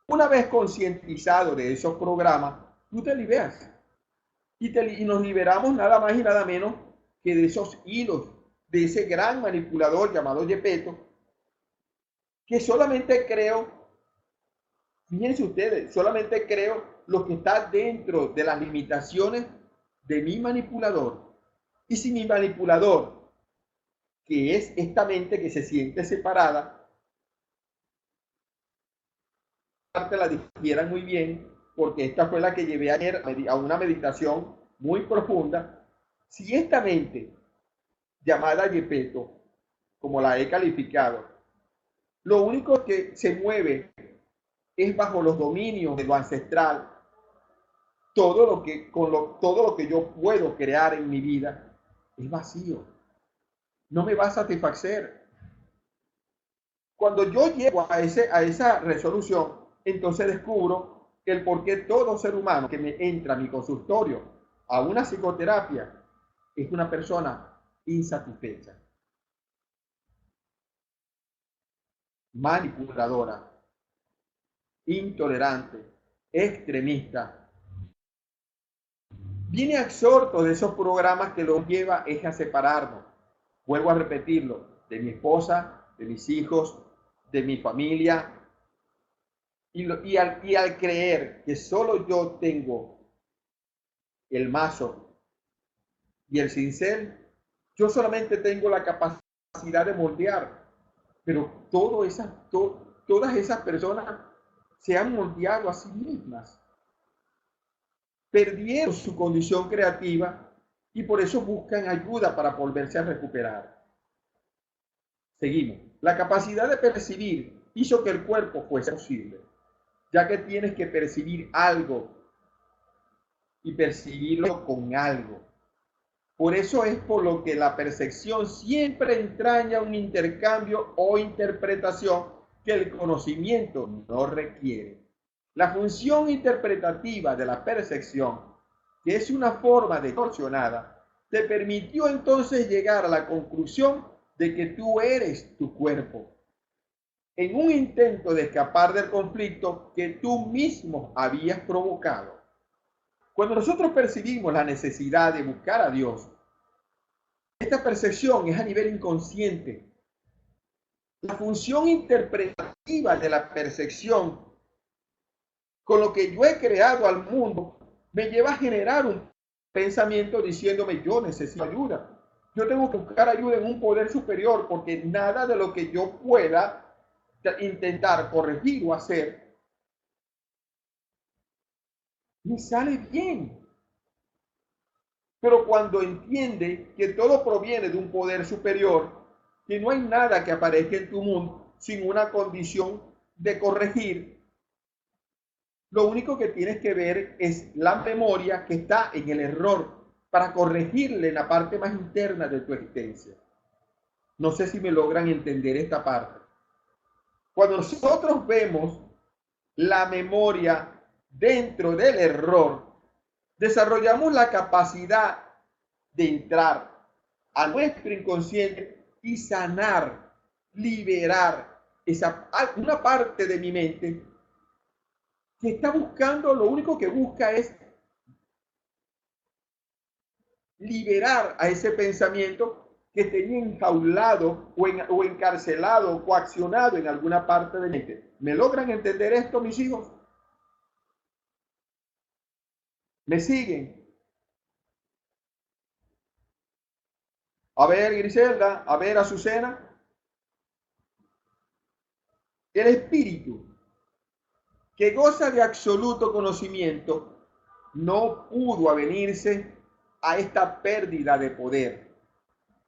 Una vez concientizado de esos programas, tú te liberas y nos liberamos nada más y nada menos que de esos hilos, de ese gran manipulador llamado Gepetto, que solamente creo, fíjense ustedes, solamente creo lo que está dentro de las limitaciones de mi manipulador. Y si mi manipulador, que es esta mente que se siente separada, parte la dijeran muy bien, porque esta fue la que llevé ayer a una meditación muy profunda. Si esta mente, llamada Gepetto, como la he calificado, lo único que se mueve es bajo los dominios de lo ancestral, todo lo que yo puedo crear en mi vida es vacío, no me va a satisfacer. Cuando yo llego a esa resolución, entonces descubro el por qué todo ser humano que me entra a mi consultorio a una psicoterapia es una persona insatisfecha, manipuladora, intolerante, extremista. Viene absorto de esos programas que los lleva es a separarnos. Vuelvo a repetirlo, de mi esposa, de mis hijos, de mi familia. Y al creer que solo yo tengo el mazo y el cincel, yo solamente tengo la capacidad de moldear, pero todas esas personas se han moldeado a sí mismas, perdieron su condición creativa y por eso buscan ayuda para volverse a recuperar. Seguimos. La capacidad de percibir hizo que el cuerpo fuese posible, ya que tienes que percibir algo y percibirlo con algo. Por eso es por lo que la percepción siempre entraña un intercambio o interpretación que el conocimiento no requiere. La función interpretativa de la percepción, que es una forma distorsionada, te permitió entonces llegar a la conclusión de que tú eres tu cuerpo, en un intento de escapar del conflicto que tú mismo habías provocado. Cuando nosotros percibimos la necesidad de buscar a Dios, esta percepción es a nivel inconsciente. La función interpretativa de la percepción con lo que yo he creado al mundo me lleva a generar un pensamiento diciéndome yo necesito ayuda. Yo tengo que buscar ayuda en un poder superior porque nada de lo que yo pueda intentar corregir o hacer me sale bien. Pero cuando entiende que todo proviene de un poder superior, que no hay nada que aparezca en tu mundo sin una condición de corregir, lo único que tienes que ver es la memoria que está en el error para corregirle en la parte más interna de tu existencia. No sé si me logran entender esta parte. Cuando nosotros vemos la memoria dentro del error, desarrollamos la capacidad de entrar a nuestro inconsciente y sanar, liberar una parte de mi mente que está buscando, lo único que busca es liberar a ese pensamiento que tenía enjaulado o encarcelado o coaccionado en alguna parte de mi mente. ¿Me logran entender esto, mis hijos? ¿Me siguen? A ver, Griselda, a ver, Azucena. El espíritu que goza de absoluto conocimiento no pudo avenirse a esta pérdida de poder.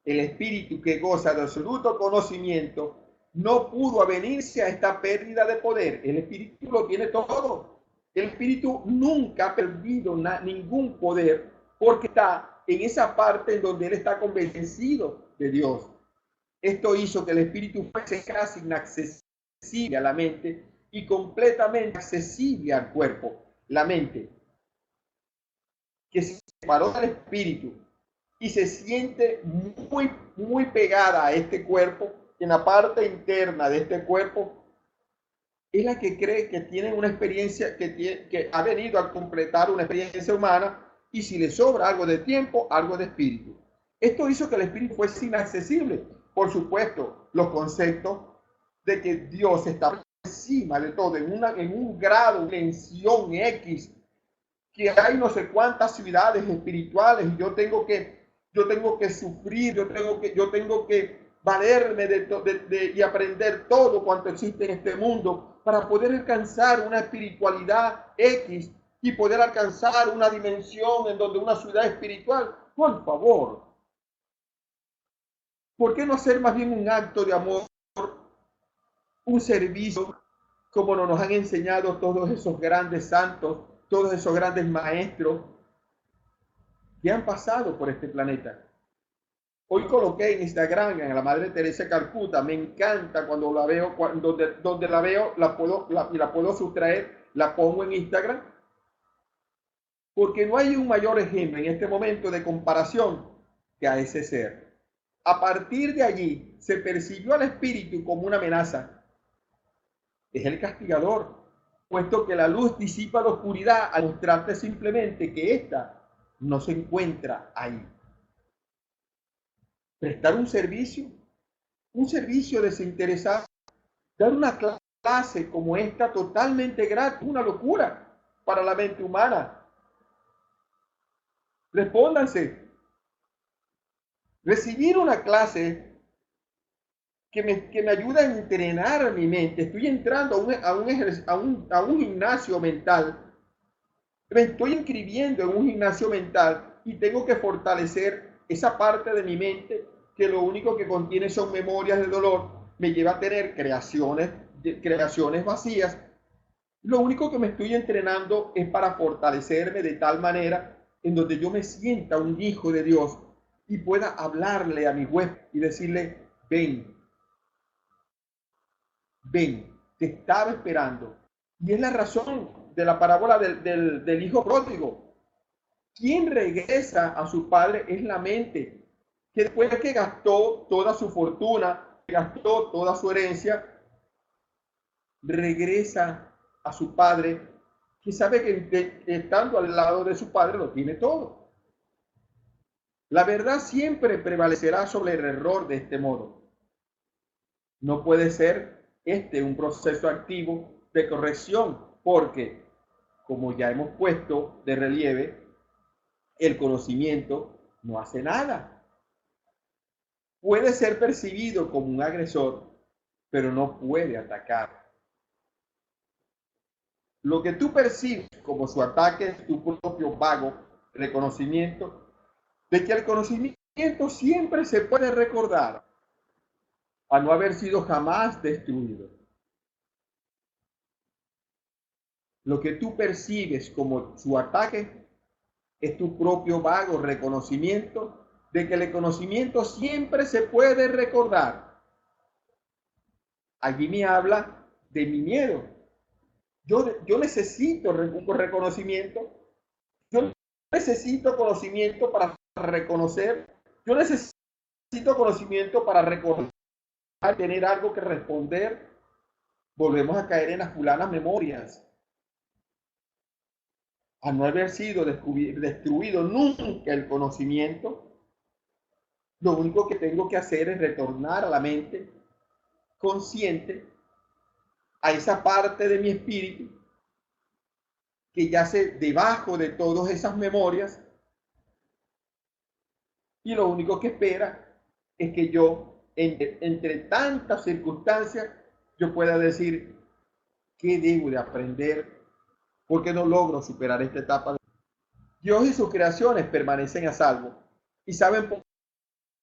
El espíritu que goza de absoluto conocimiento no pudo avenirse a esta pérdida de poder. El espíritu lo tiene todo. El espíritu nunca ha perdido ningún poder porque está en esa parte en donde él está convencido de Dios. Esto hizo que el espíritu fuese casi inaccesible a la mente y completamente accesible al cuerpo. La mente, que se separó del espíritu y se siente muy pegada a este cuerpo, en la parte interna de este cuerpo, es la que cree que tiene una experiencia, que ha venido a completar una experiencia humana y si le sobra algo de tiempo, algo de espíritu. Esto hizo que el espíritu fuese inaccesible. Por supuesto, los conceptos de que Dios está encima de todo, en un grado, dimensión X, que hay no sé cuántas ciudades espirituales y yo tengo que sufrir, yo tengo que valerme y aprender todo cuanto existe en este mundo para poder alcanzar una espiritualidad X y poder alcanzar una dimensión en donde una ciudad espiritual. Por favor, ¿por qué no hacer más bien un acto de amor, un servicio, como nos han enseñado todos esos grandes santos, todos esos grandes maestros que han pasado por este planeta? Hoy coloqué en Instagram a la Madre Teresa de Calcuta. Me encanta cuando la veo, donde la veo, la puedo sustraer, la pongo en Instagram, porque no hay un mayor ejemplo en este momento de comparación que a ese ser. A partir de allí se percibió al espíritu como una amenaza. Es el castigador, puesto que la luz disipa la oscuridad al mostrarte simplemente que ésta no se encuentra ahí. Prestar un servicio desinteresado, dar una clase como esta totalmente gratis, una locura para la mente humana. Respóndanse. Recibir una clase que me ayuda a entrenar mi mente. Estoy entrando a un gimnasio mental. Me estoy inscribiendo en un gimnasio mental y tengo que fortalecer esa parte de mi mente que lo único que contiene son memorias de dolor. Me lleva a tener creaciones vacías. Lo único que me estoy entrenando es para fortalecerme de tal manera en donde yo me sienta un hijo de Dios y pueda hablarle a mi web y decirle, ven, te estaba esperando. Y es la razón de la parábola del hijo pródigo. Quien regresa a su padre es la mente, que después de que gastó toda su fortuna, gastó toda su herencia, regresa a su padre, que sabe que estando al lado de su padre lo tiene todo. La verdad siempre prevalecerá sobre el error de este modo. No puede ser un proceso activo de corrección, porque, como ya hemos puesto de relieve, el conocimiento no hace nada. Puede ser percibido como un agresor, pero no puede atacar. Lo que tú percibes como su ataque es tu propio vago reconocimiento de que el conocimiento siempre se puede recordar a no haber sido jamás destruido. Lo que tú percibes como su ataque es tu propio vago reconocimiento de que el conocimiento siempre se puede recordar. Allí me habla de mi miedo. Yo necesito un reconocimiento. Yo necesito conocimiento para reconocer. Yo necesito conocimiento para recordar, tener algo que responder. Volvemos a caer en las fulanas memorias. A no haber sido destruido nunca el conocimiento, lo único que tengo que hacer es retornar a la mente consciente, a esa parte de mi espíritu que yace debajo de todas esas memorias, y lo único que espera es que yo, entre tantas circunstancias, yo pueda decir qué debo de aprender, porque no logro superar esta etapa. Dios y sus creaciones permanecen a salvo y saben por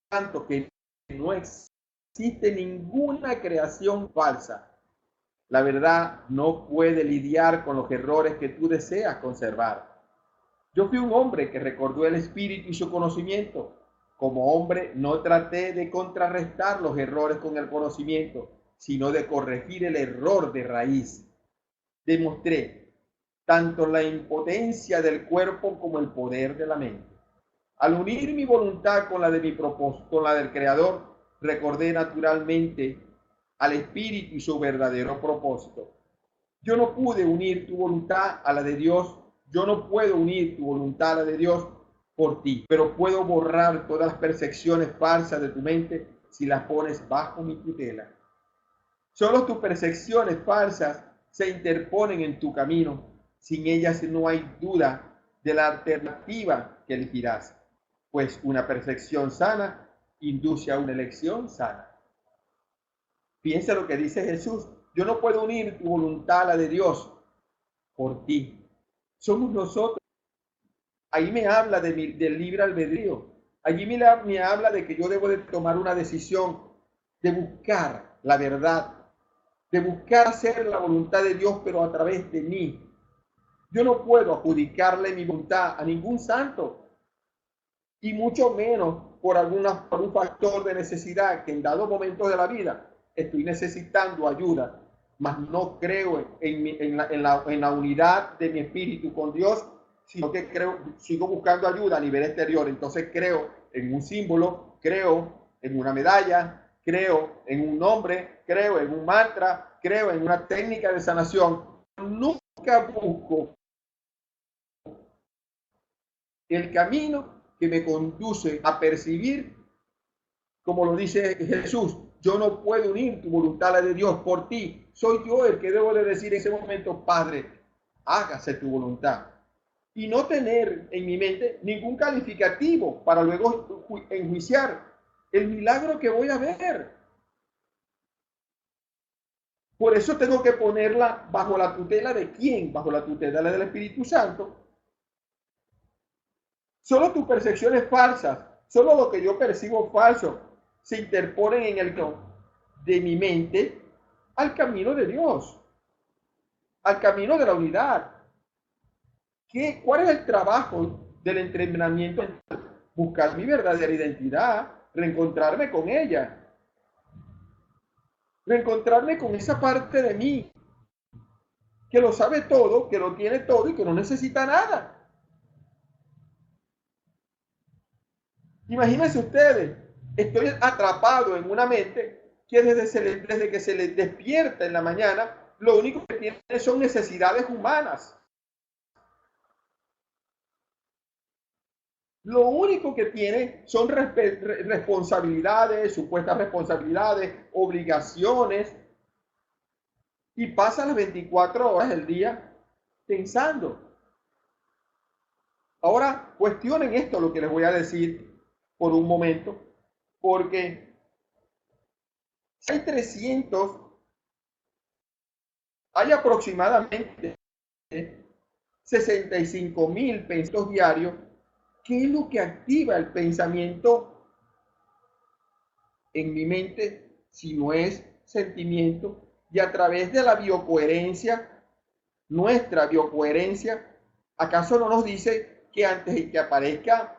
tanto que no existe ninguna creación falsa. La verdad no puede lidiar con los errores que tú deseas conservar. Yo fui un hombre que recordó el espíritu y su conocimiento. Como hombre no traté de contrarrestar los errores con el conocimiento, sino de corregir el error de raíz. Demostré tanto la impotencia del cuerpo como el poder de la mente. Al unir mi voluntad con la de mi propósito, con la del Creador, recordé naturalmente al Espíritu y su verdadero propósito. Yo no pude unir tu voluntad a la de Dios. Yo no puedo unir tu voluntad a la de Dios por ti, pero puedo borrar todas las percepciones falsas de tu mente si las pones bajo mi tutela. Solo tus percepciones falsas se interponen en tu camino. Sin ellas no hay duda de la alternativa que elegirás, pues una percepción sana induce a una elección sana. Piensa lo que dice Jesús. Yo no puedo unir tu voluntad a la de Dios por ti. Somos nosotros. Ahí me habla del libre albedrío. Allí me habla de que yo debo de tomar una decisión, de buscar la verdad, de buscar hacer la voluntad de Dios, pero a través de mí. Yo no puedo adjudicarle mi voluntad a ningún santo, y mucho menos por un factor de necesidad que en dados momentos de la vida estoy necesitando ayuda, mas no creo en la unidad de mi espíritu con Dios, sino que sigo buscando ayuda a nivel exterior. Entonces creo en un símbolo, creo en una medalla, creo en un nombre, creo en un mantra, creo en una técnica de sanación. Nunca busco el camino que me conduce a percibir, como lo dice Jesús. Yo no puedo unir tu voluntad a la de Dios por ti. Soy yo el que debo de decir en ese momento, Padre, hágase tu voluntad. Y no tener en mi mente ningún calificativo para luego enjuiciar el milagro que voy a ver. Por eso tengo que ponerla bajo la tutela de ¿quién? Bajo la tutela del Espíritu Santo. Solo tus percepciones falsas, solo lo que yo percibo falso, se interponen en el de mi mente al camino de Dios, al camino de la unidad. ¿Cuál es el trabajo del entrenamiento? Buscar mi verdadera identidad, reencontrarme con ella, reencontrarme con esa parte de mí que lo sabe todo, que lo tiene todo y que no necesita nada. Imagínense ustedes, estoy atrapado en una mente que desde que se le despierta en la mañana, lo único que tiene son necesidades humanas. lo único que tiene son responsabilidades, supuestas responsabilidades, obligaciones, y pasa las 24 horas del día pensando. Ahora cuestionen esto, lo que les voy a decir por un momento, porque si hay aproximadamente 65.000 pensamientos diarios. ¿Qué es lo que activa el pensamiento en mi mente si no es sentimiento? Y a través de la biocoherencia, nuestra biocoherencia, ¿acaso no nos dice que antes de que aparezca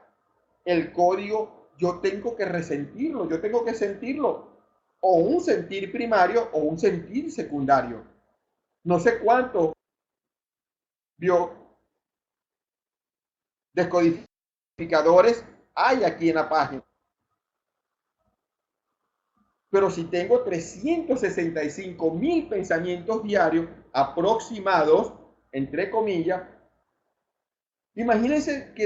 el código, yo tengo que resentirlo, yo tengo que sentirlo? O un sentir primario o un sentir secundario. No sé cuántos biodescodificadores hay aquí en la página. Pero si tengo 365.000 pensamientos diarios aproximados, entre comillas, imagínense que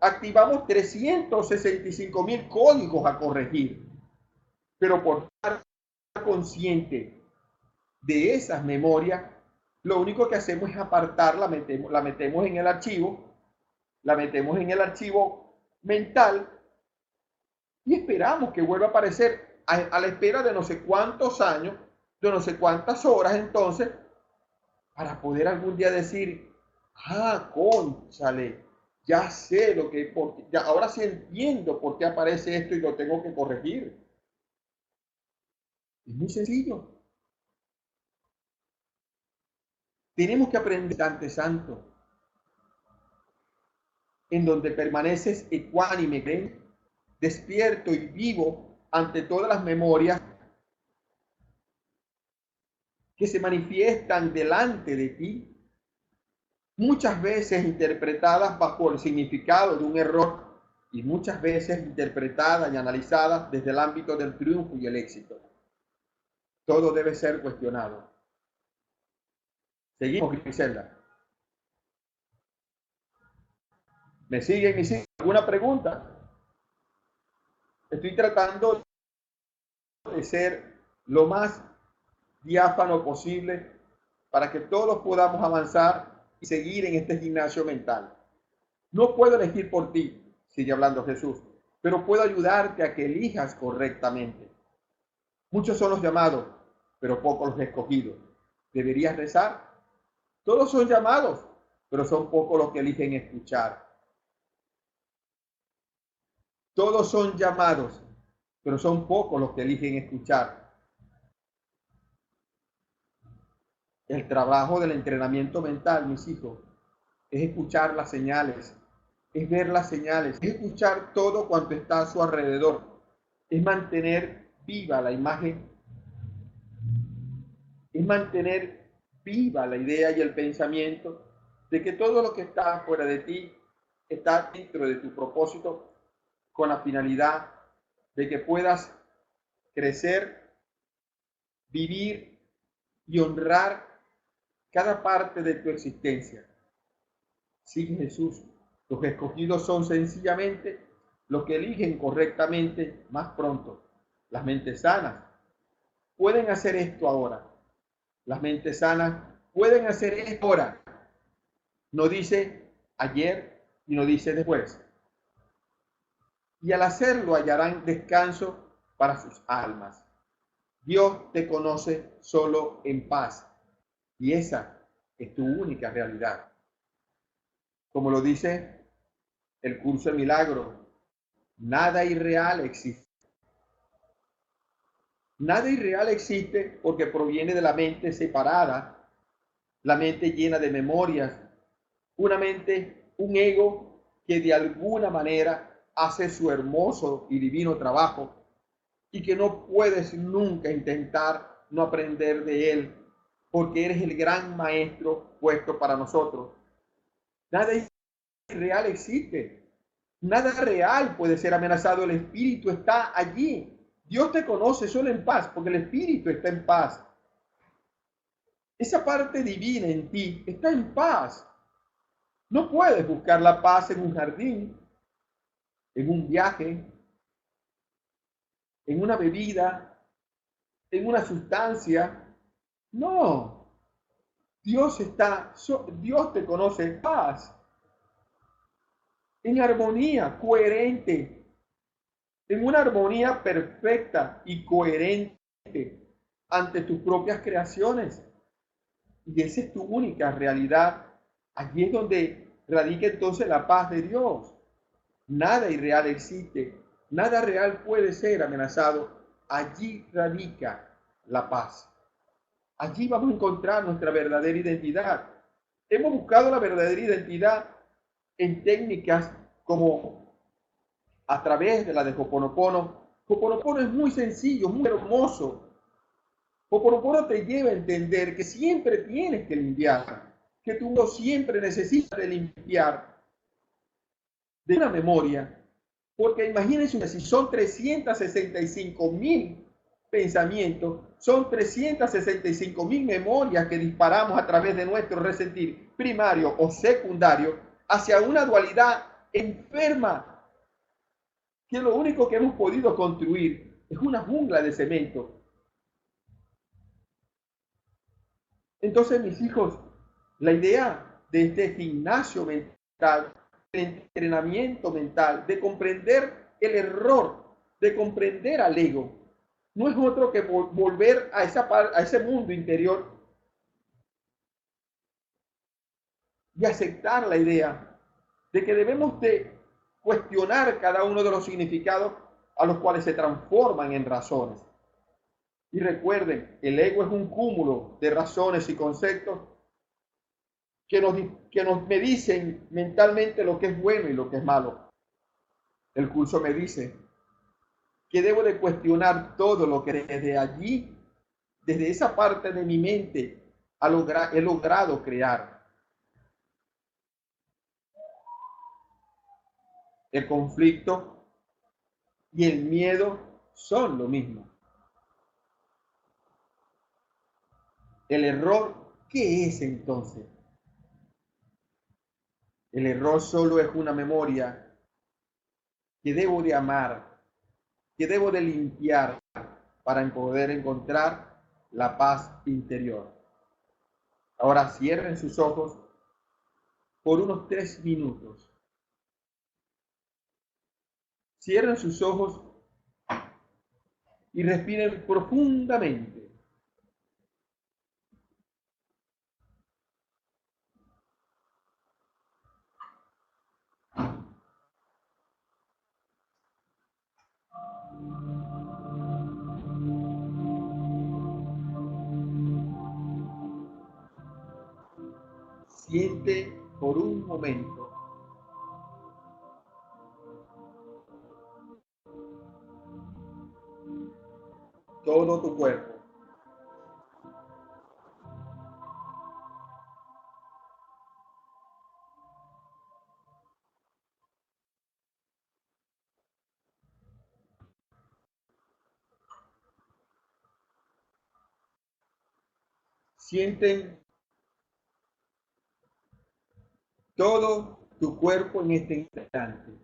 activamos 365.000 códigos a corregir. Pero por estar consciente de esas memorias, lo único que hacemos es apartarla, la metemos en el archivo, la metemos en el archivo mental y esperamos que vuelva a aparecer a la espera de no sé cuántos años, de no sé cuántas horas entonces, para poder algún día decir, cónchale, ya sé lo que, ya, ahora sí entiendo por qué aparece esto y lo tengo que corregir. Es muy sencillo. Tenemos que aprender ante santo, en donde permaneces ecuánime, despierto y vivo ante todas las memorias que se manifiestan delante de ti, muchas veces interpretadas bajo el significado de un error y muchas veces interpretadas y analizadas desde el ámbito del triunfo y el éxito. Todo debe ser cuestionado. Seguimos, Griselda. ¿Me siguen? ¿Alguna pregunta? Estoy tratando de ser lo más diáfano posible para que todos podamos avanzar y seguir en este gimnasio mental. No puedo elegir por ti, sigue hablando Jesús, pero puedo ayudarte a que elijas correctamente. Muchos son los llamados, pero pocos los escogidos. ¿Deberías rezar? Todos son llamados, pero son pocos los que eligen escuchar. Todos son llamados, pero son pocos los que eligen escuchar. El trabajo del entrenamiento mental, mis hijos, es escuchar las señales, es ver las señales, es escuchar todo cuanto está a su alrededor, es mantener viva la imagen, es mantener viva la idea y el pensamiento de que todo lo que está fuera de ti está dentro de tu propósito con la finalidad de que puedas crecer, vivir y honrar cada parte de tu existencia. Sigue Jesús. Los escogidos son sencillamente los que eligen correctamente más pronto. Las mentes sanas pueden hacer esto ahora. Las mentes sanas pueden hacer esto ahora. No dice ayer y no dice después. Y al hacerlo hallarán descanso para sus almas. Dios te conoce solo en paz. Y esa es tu única realidad. Como lo dice el curso de milagros, nada irreal existe. Nada irreal existe porque proviene de la mente separada, la mente llena de memorias, una mente, un ego que de alguna manera hace su hermoso y divino trabajo y que no puedes nunca intentar no aprender de él porque eres el gran maestro puesto para nosotros. Nada irreal existe. Nada real puede ser amenazado. El espíritu está allí. Dios te conoce solo en paz, porque el espíritu está en paz. Esa parte divina en ti está en paz. No puedes buscar la paz en un jardín. en un viaje, en una bebida, en una sustancia. No, Dios te conoce en paz, en armonía, coherente, en una armonía perfecta y coherente ante tus propias creaciones. Y esa es tu única realidad. Allí es donde radica entonces la paz de Dios. Nada irreal existe, nada real puede ser amenazado. Allí radica la paz. Allí vamos a encontrar nuestra verdadera identidad. Hemos buscado la verdadera identidad en técnicas como a través de la de Ho'oponopono. Ho'oponopono es muy sencillo, muy hermoso. Ho'oponopono te lleva a entender que siempre tienes que limpiar, que tú no siempre necesitas de limpiar de una memoria, porque imagínense, si son 365.000 pensamientos, son 365.000 memorias que disparamos a través de nuestro resentir primario o secundario hacia una dualidad enferma, que lo único que hemos podido construir es una jungla de cemento. Entonces, mis hijos, la idea de este gimnasio mental, el entrenamiento mental, de comprender el error, de comprender al ego, no es otro que volver a ese mundo interior y aceptar la idea de que debemos de cuestionar cada uno de los significados a los cuales se transforman en razones. Y recuerden, el ego es un cúmulo de razones y conceptos que me dicen mentalmente lo que es bueno y lo que es malo. El curso me dice que debo de cuestionar todo lo que desde allí, desde esa parte de mi mente, he logrado crear. El conflicto y el miedo son lo mismo. El error, ¿qué es entonces? El error solo es una memoria que debo de amar, que debo de limpiar para poder encontrar la paz interior. Ahora cierren sus ojos por unos 3 minutos. Cierren sus ojos y respiren profundamente. Siente por un momento todo tu cuerpo. Sienten todo tu cuerpo en este instante.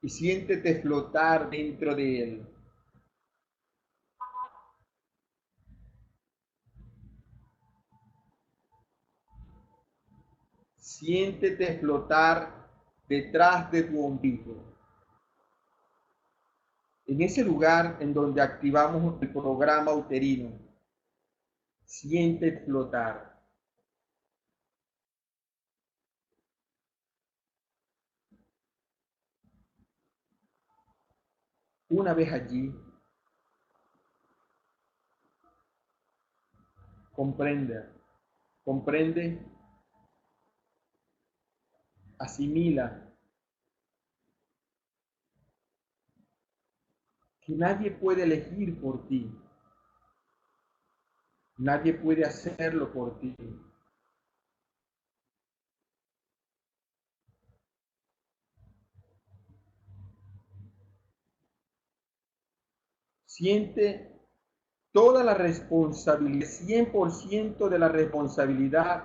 Y siéntete flotar dentro de él. Siéntete flotar detrás de tu ombligo. En ese lugar en donde activamos el programa uterino. Siente flotar. Una vez allí, comprende, asimila que nadie puede elegir por ti, nadie puede hacerlo por ti. Siente toda la responsabilidad, 100% de la responsabilidad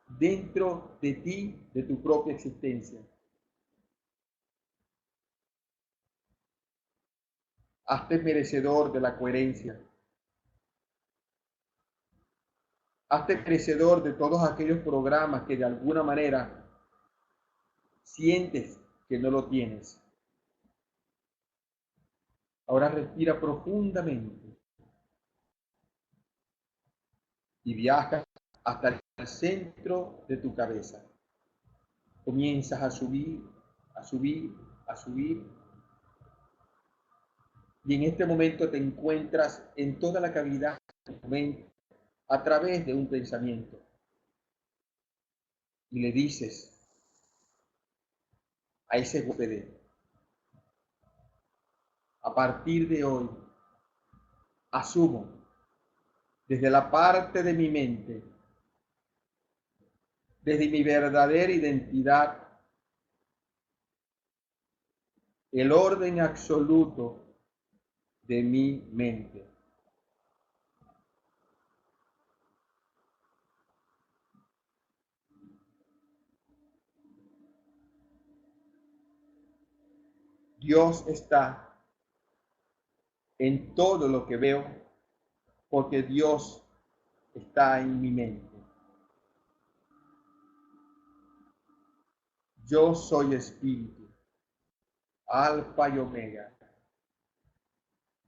dentro de ti, de tu propia existencia. Hazte merecedor de la coherencia. Hazte merecedor de todos aquellos programas que de alguna manera sientes que no lo tienes. Ahora respira profundamente y viaja hasta el centro de tu cabeza. Comienzas a subir, a subir, a subir. Y en este momento te encuentras en toda la cavidad de tu mente a través de un pensamiento. Y le dices a ese huésped: a partir de hoy, asumo desde la parte de mi mente, desde mi verdadera identidad, el orden absoluto de mi mente. Dios está en todo lo que veo, porque Dios está en mi mente. Yo soy espíritu, alfa y omega,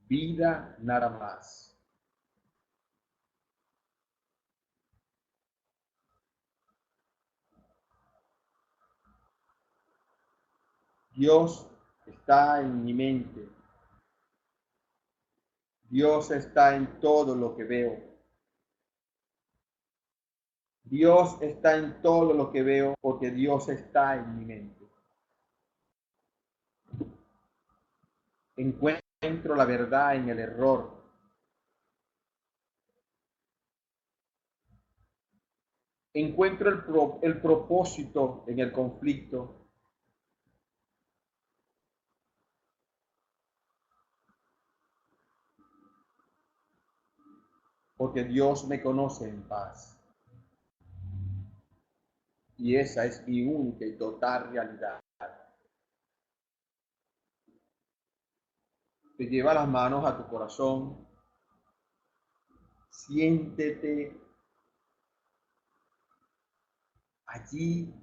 vida nada más. Dios está en mi mente. Dios está en todo lo que veo. Dios está en todo lo que veo porque Dios está en mi mente. Encuentro la verdad en el error. Encuentro el propósito en el conflicto. Porque Dios me conoce en paz. Y esa es mi única y total realidad. Te lleva las manos a tu corazón. Siéntete allí.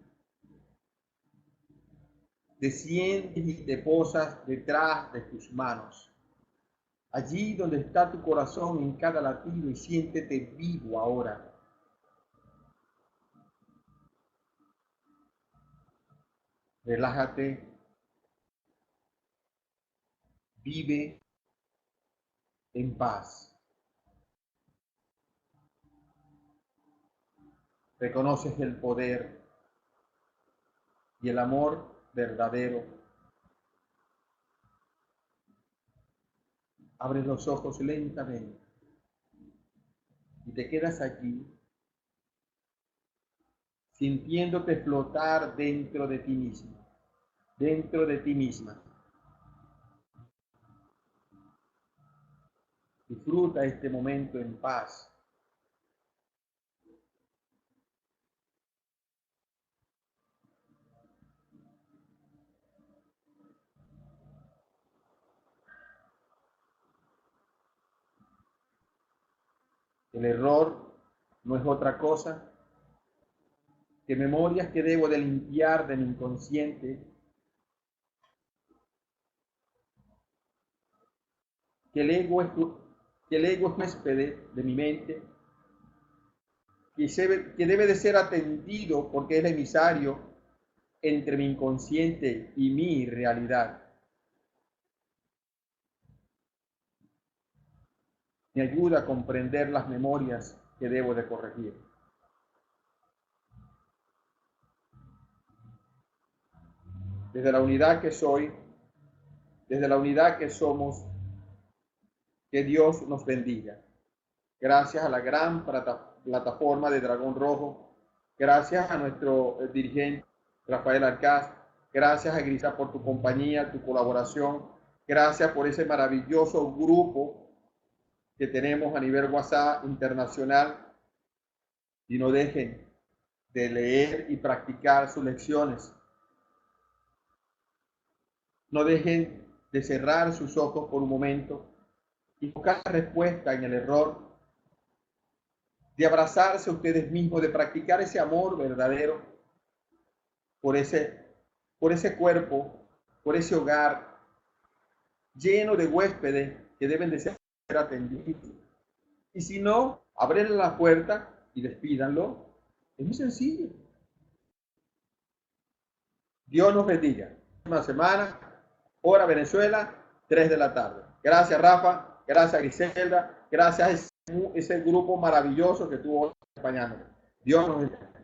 Te sientes y te posas detrás de tus manos. Allí donde está tu corazón en cada latido, y siéntete vivo ahora. Relájate. Vive en paz. Reconoces el poder y el amor verdadero. Abres los ojos lentamente y te quedas allí, sintiéndote flotar dentro de ti mismo, dentro de ti misma. Disfruta este momento en paz. El error no es otra cosa que memorias que debo de limpiar de mi inconsciente, que el ego es huésped de mi mente, que debe de ser atendido porque es el emisario entre mi inconsciente y mi realidad. Me ayuda a comprender las memorias que debo de corregir. Desde la unidad que soy, desde la unidad que somos, que Dios nos bendiga. Gracias a la gran plataforma de Dragón Rojo, gracias a nuestro dirigente Rafael Alcaz, gracias a Grisa por tu compañía, tu colaboración, gracias por ese maravilloso grupo que tenemos a nivel WhatsApp internacional y no dejen de leer y practicar sus lecciones. No dejen de cerrar sus ojos por un momento y buscar la respuesta en el error, de abrazarse a ustedes mismos, de practicar ese amor verdadero por ese cuerpo, por ese hogar lleno de huéspedes que deben de ser atendidos. Y si no, abren la puerta y despídanlo. Es muy sencillo. Dios nos bendiga. Una semana, hora Venezuela, 3 de la tarde. Gracias, Rafa. Gracias, Griselda. Gracias a ese grupo maravilloso que tuvo acompañándonos. Dios nos bendiga.